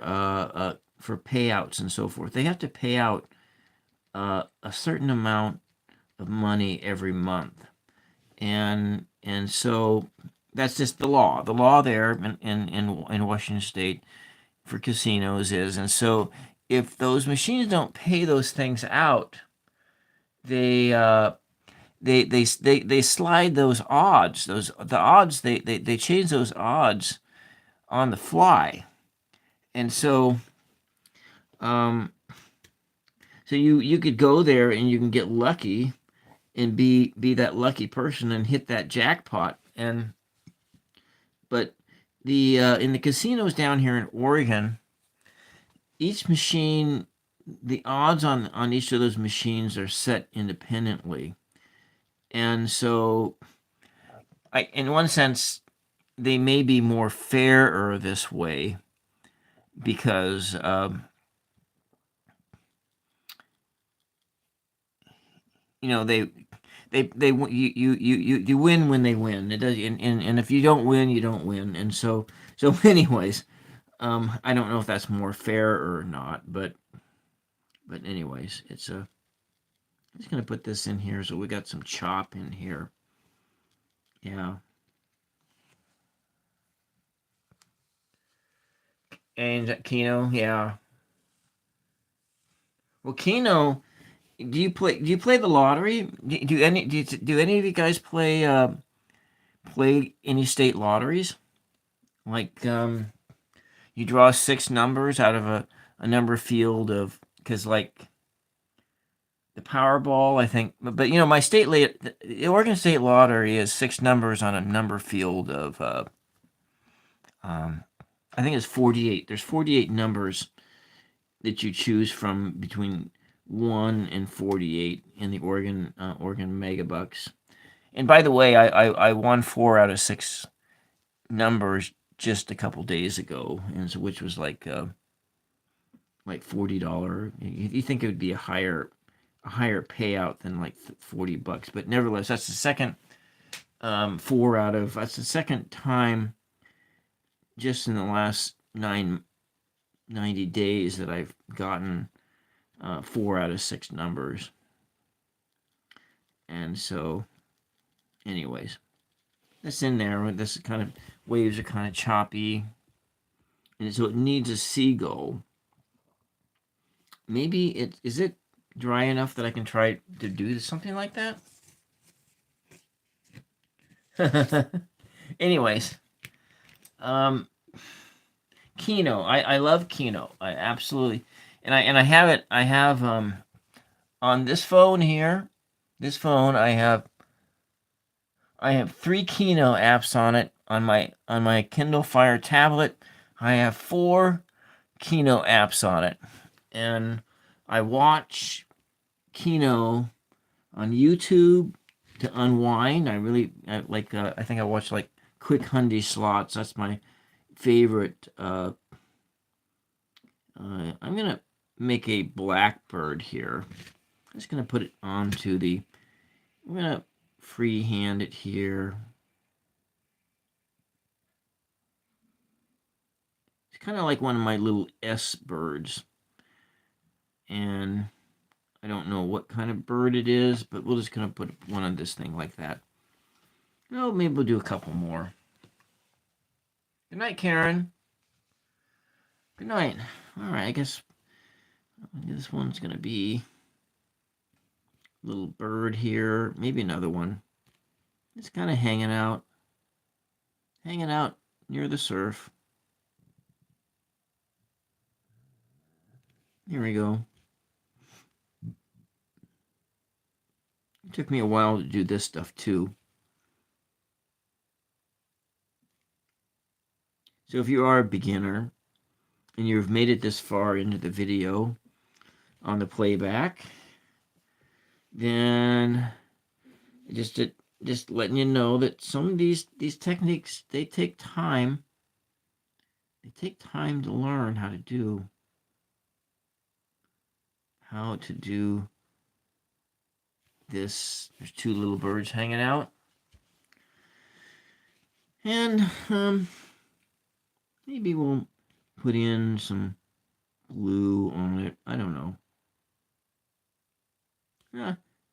payouts and so forth. They have to pay out a certain amount of money every month, and so that's just the law. The law there in Washington State for casinos is, and so if those machines don't pay those things out, they they slide those odds. The odds they change those odds on the fly, and um, so you could go there and you can get lucky and be that lucky person and hit that jackpot. And but the in the casinos down here in Oregon, each machine, the odds on each of those machines are set independently, and so in one sense, they may be more fairer this way because you know they you win when they win. It does, and if you don't win, you don't win. And so anyways, I don't know if that's more fair or not, but anyways, it's a. I'm just gonna put this in here so we got some chop in here. Yeah. And Keno, yeah. Well, Keno, do you play the lottery? Do any of you guys play any state lotteries? Like you draw six numbers out of a number field of, because like the Powerball, I think, but you know my the Oregon State Lottery is six numbers on a number field of um I think it's 48. There's 48 numbers that you choose from between 1 and 48 in the Oregon Megabucks. And by the way, I won 4 out of 6 numbers just a couple days ago, and so which was like $40. You think it would be a higher payout than like $40, but nevertheless, that's the second that's the second time just in the last 90 days that I've gotten 4 out of 6 numbers. And so, anyways, that's in there. This kind of waves are kind of choppy, and so it needs a seagull. Maybe is it dry enough that I can try to do something like that? Anyways, Keno. I love Keno. I absolutely, and I have it. I have on this phone here. This phone I have 3 Keno apps on it on my Kindle Fire tablet. I have 4 Keno apps on it, and I watch Keno on YouTube to unwind. I think I watch like Quick Hundy Slots. That's my favorite. I'm gonna make a blackbird here. I'm just gonna put it onto the. I'm gonna freehand it here. It's kind of like one of my little S birds, and I don't know what kind of bird it is, but we're just gonna put one on this thing like that. No, maybe we'll do a couple more. Good night, Karen. Good night. All right, I guess this one's gonna be a little bird here. Maybe another one. It's kind of hanging out near the surf. Here we go. It took me a while to do this stuff too. So if you are a beginner and you've made it this far into the video on the playback, then just letting you know that some of these techniques, they take time. they take time to learn how to do this. There's two little birds hanging out. And maybe we'll put in some blue on it. I don't know.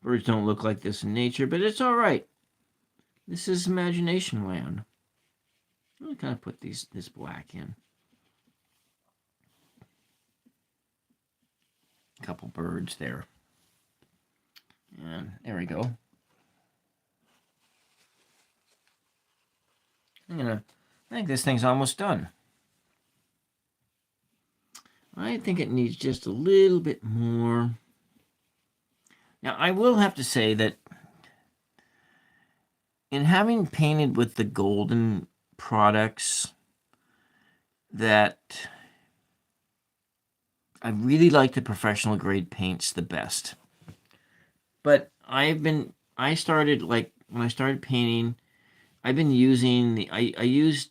Birds don't look like this in nature, but it's all right. This is imagination land. I'll kind of put this black in. A couple birds there. And there we go. I think this thing's almost done. I think it needs just a little bit more. Now, I will have to say that in having painted with the golden products, that I really like the professional grade paints the best. But when I started painting, I've been using I used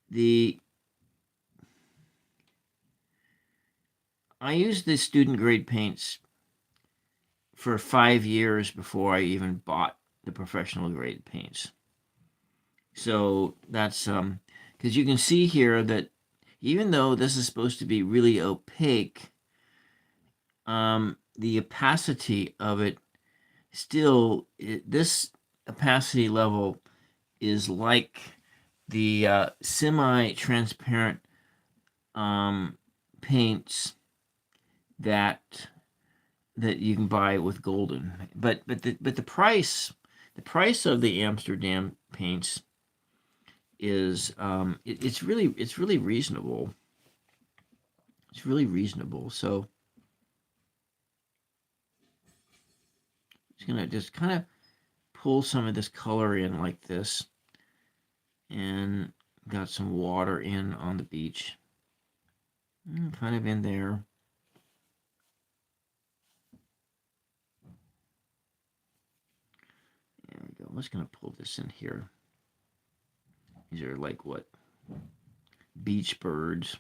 the student grade paints for 5 years before I even bought the professional grade paints. So that's because you can see here that even though this is supposed to be really opaque, the opacity of it still, this opacity level is like the semi-transparent paints that you can buy with golden. But the price of the Amsterdam paints is it's really reasonable. It's really reasonable. So I'm just kind of pull some of this color in like this, and got some water in on the beach, kind of in there. There we go. I'm just gonna pull this in here. These are like what? Beach birds.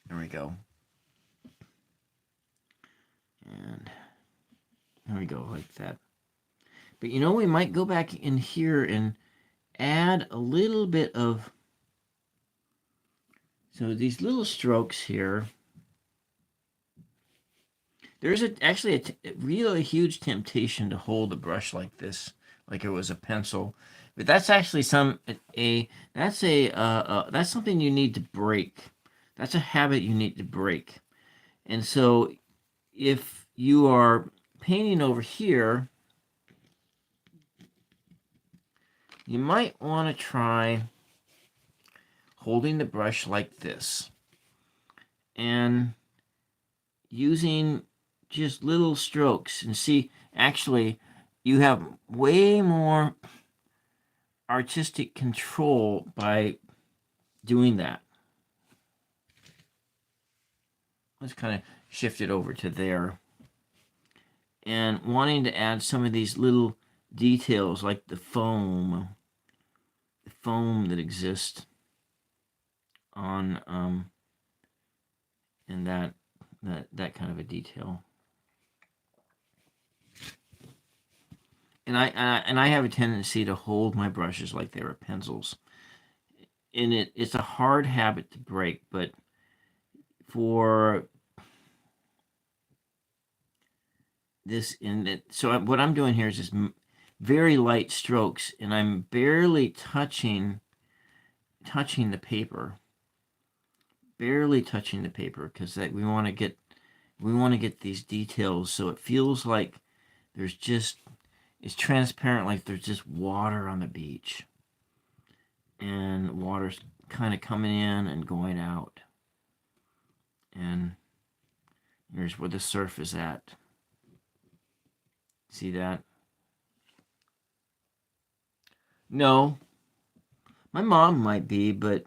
There we go. And there we go, like that. But we might go back in here and add a little bit of, so these little strokes here. There's actually a really huge temptation to hold a brush like this, like it was a pencil. But that's actually that's something you need to break. That's a habit you need to break. And so if you are painting over here, you might want to try holding the brush like this and using just little strokes, and see, actually you have way more artistic control by doing that. Let's kind of shift it over to there, and wanting to add some of these little details like the foam that exists on and that kind of a detail. And I have a tendency to hold my brushes like they were pencils. And it's a hard habit to break, but for this so what I'm doing here is just very light strokes, and I'm barely touching the paper. Barely touching the paper, because we want to get these details so it feels like it's transparent, like there's just water on the beach, and water's kind of coming in and going out, and here's where the surf is at. See that? No, my mom might be, but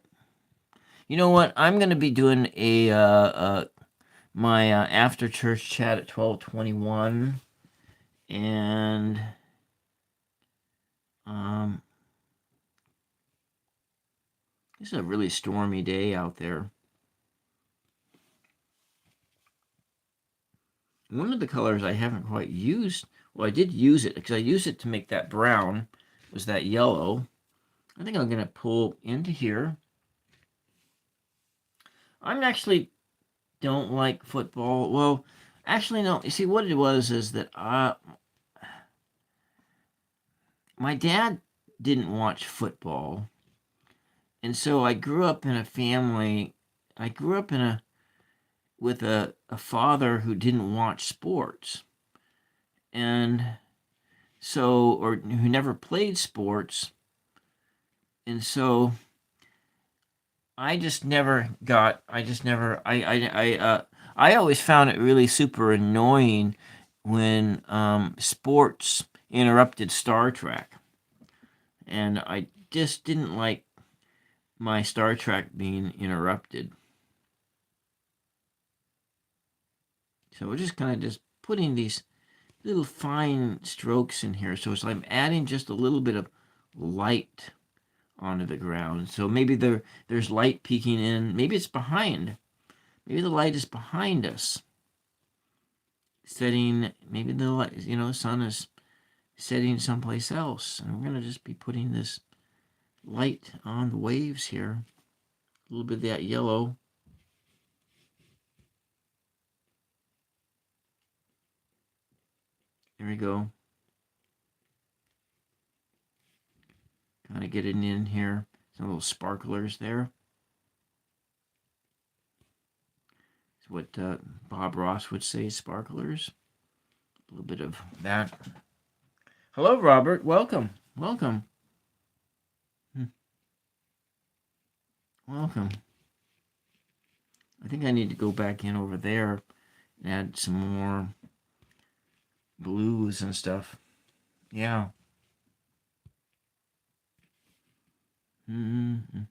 you know what? I'm going to be doing my after church chat at 12:21, and It's a really stormy day out there. One of the colors I haven't quite used, well, I did use it because I used it to make that brown, was that yellow. I think I'm going to pull into here. I actually don't like football. Well, actually, no. You see, what it was is that my dad didn't watch football. And so I grew up in a family, I grew up with a father who didn't watch sports. And so, or who never played sports. And so I just never got, I just never, I always found it really super annoying when sports interrupted Star Trek. And I just didn't like my Star Trek being interrupted. So we're just kind of just putting these little fine strokes in here. So it's like I'm adding just a little bit of light onto the ground. So maybe there's light peeking in. Maybe it's behind. Maybe the light is behind us. Setting, maybe the light, sun is setting someplace else. And we're going to just be putting this light on the waves here. A little bit of that yellow. There we go. Kind of getting in here. Some little sparklers there. It's what Bob Ross would say, sparklers. A little bit of that. Hello, Robert. Welcome. Welcome. Welcome. I think I need to go back in over there and add some more blues and stuff. Yeah. Mm-hmm.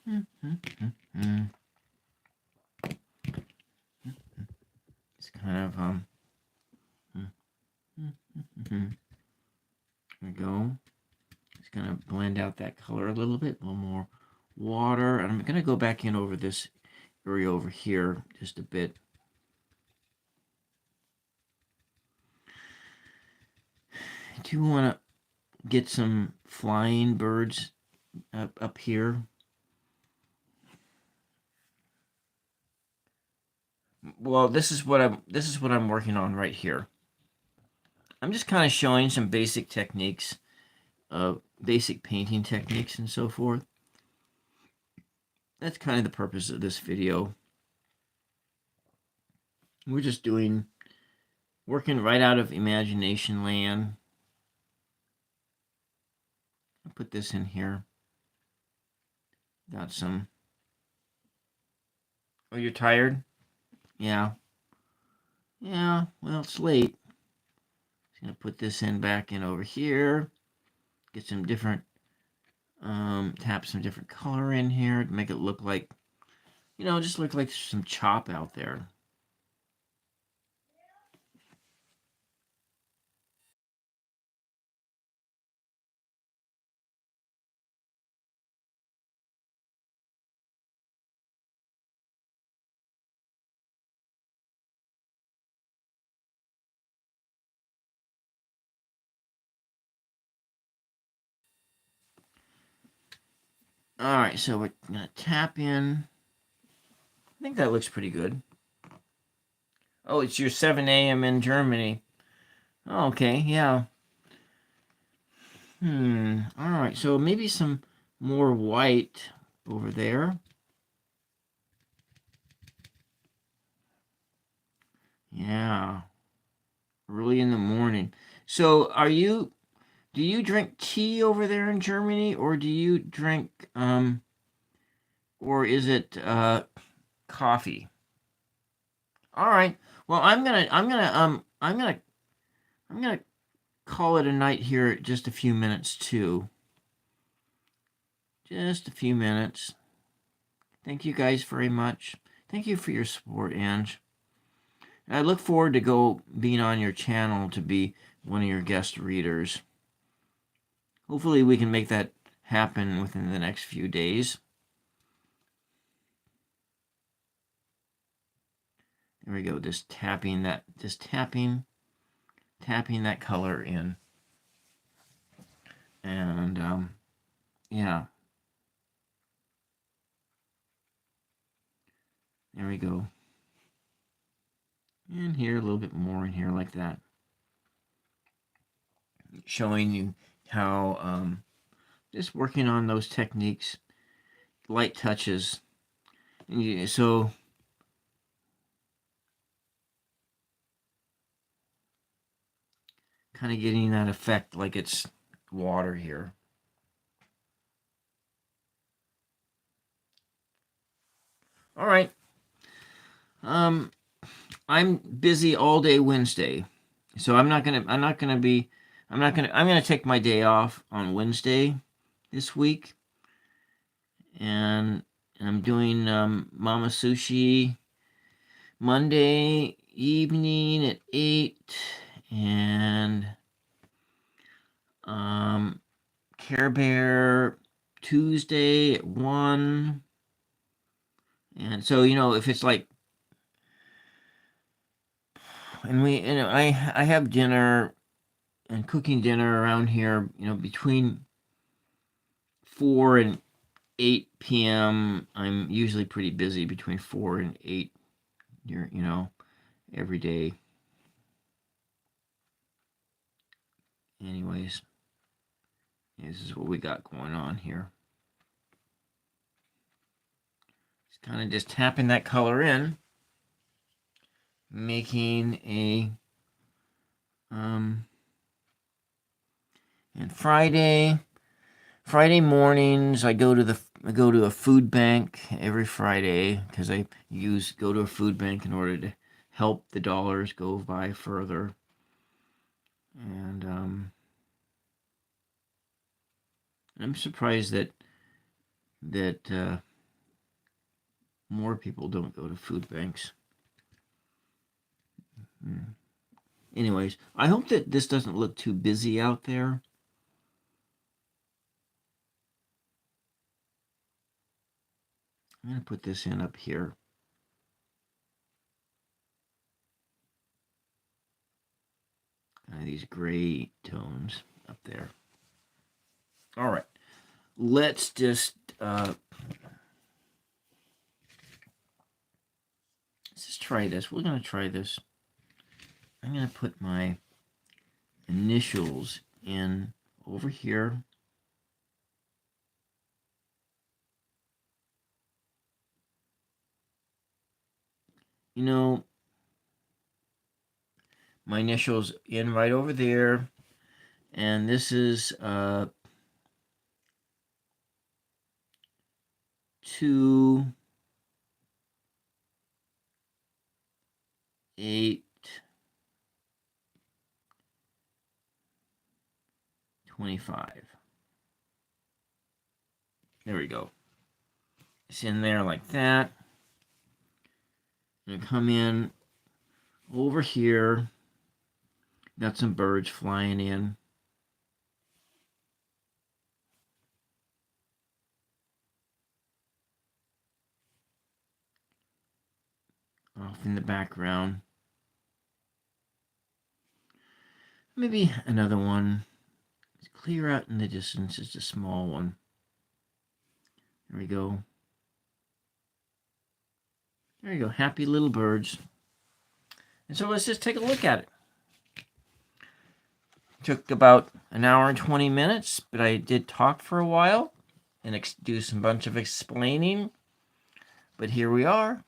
Mm-hmm. It's kind of there we go. Just gonna blend out that color a little bit, a little more water. And I'm gonna go back in over this area over here just a bit. Do you want to get some flying birds up here? Well, this is what I'm working on right here. I'm just kind of showing some basic techniques, basic painting techniques and so forth. That's kind of the purpose of this video. We're just working right out of imagination land. I'll put this in here. Got some. Oh, you're tired? Yeah. Yeah, well, it's late. Just gonna put this in back in over here. Get some different, tap some different color in here to make it look like, just look like some chop out there. All right, so we're gonna tap in. I think that looks pretty good. Oh, it's your 7 a.m. in Germany. Oh, okay, yeah. All right, so maybe some more white over there. Yeah, early in the morning. So do you drink tea over there in Germany, or do you drink, or is it coffee? All right. Well, I'm gonna call it a night here. Just a few minutes too. Just a few minutes. Thank you guys very much. Thank you for your support, Ange. And I look forward to being on your channel to be one of your guest readers. Hopefully we can make that happen within the next few days. There we go. Just tapping that color in. And yeah. There we go. And here, a little bit more in here like that. Showing you how just working on those techniques, light touches. So kind of getting that effect like it's water here. All right. I'm busy all day Wednesday, so I'm gonna take my day off on Wednesday this week, and I'm doing Mama Sushi Monday evening at 8, and Care Bear Tuesday at 1. And so, if it's like, and I have dinner and cooking dinner around here, between 4 and 8 p.m. I'm usually pretty busy between 4 and 8, every day. Anyways, this is what we got going on here. It's kind of just tapping that color in, making a and Friday mornings I go to a food bank every Friday, because I go to a food bank in order to help the dollars go by further. And I'm surprised that more people don't go to food banks. Anyways, I hope that this doesn't look too busy out there. I'm going to put this in up here. These gray tones up there. All right. Let's just try this. We're going to try this. I'm going to put my initials in over here. My initials in right over there. And this is 2, 8, 25. There we go. It's in there like that. I'm going to come in over here. Got some birds flying in. Off in the background. Maybe another one. It's clear out in the distance. It's a small one. There we go. There you go. Happy little birds. And so let's just take a look at it. Took about an hour and 20 minutes, but I did talk for a while and do some bunch of explaining. But here we are.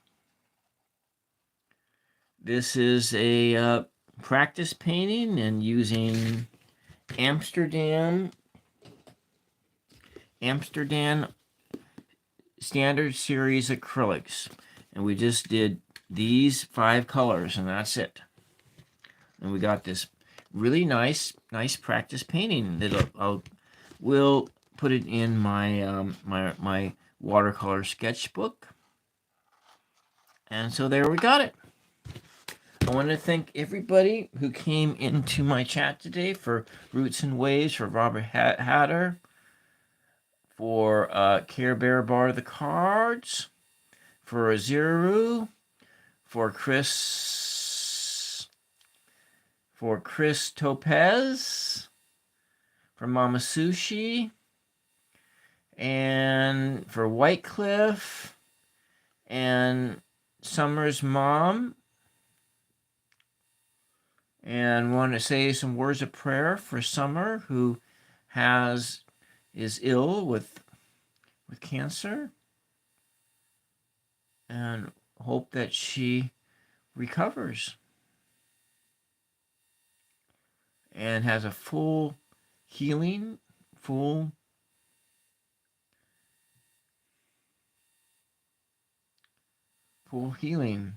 This is a practice painting and using Amsterdam Standard Series acrylics. And we just did these 5 colors, and that's it. And we got this really nice practice painting that we'll put it in my my watercolor sketchbook. And so there we got it. I want to thank everybody who came into my chat today, for Roots and Waves, for Robert Hatter, for Care Bear Bar the Cards, for Aziru, for Chris Topez, for Mama Sushi, and for Whitecliff, and Summer's mom. And want to say some words of prayer for Summer, who is ill with cancer, and hope that she recovers and has a full healing, full healing.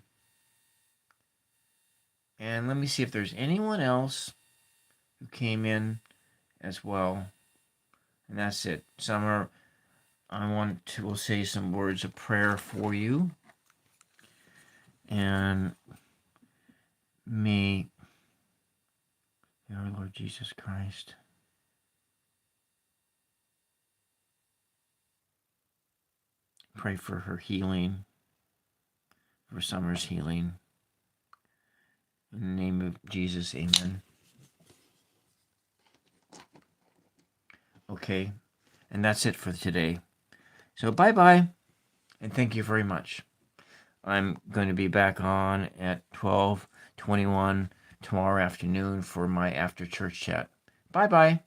And let me see if there's anyone else who came in as well. And that's it. Summer, will say some words of prayer for you. And may our Lord Jesus Christ pray for her healing, for Summer's healing. In the name of Jesus, amen. Okay, and that's it for today. So bye-bye, and thank you very much. I'm going to be back on at 12:21 tomorrow afternoon for my after church chat. Bye-bye.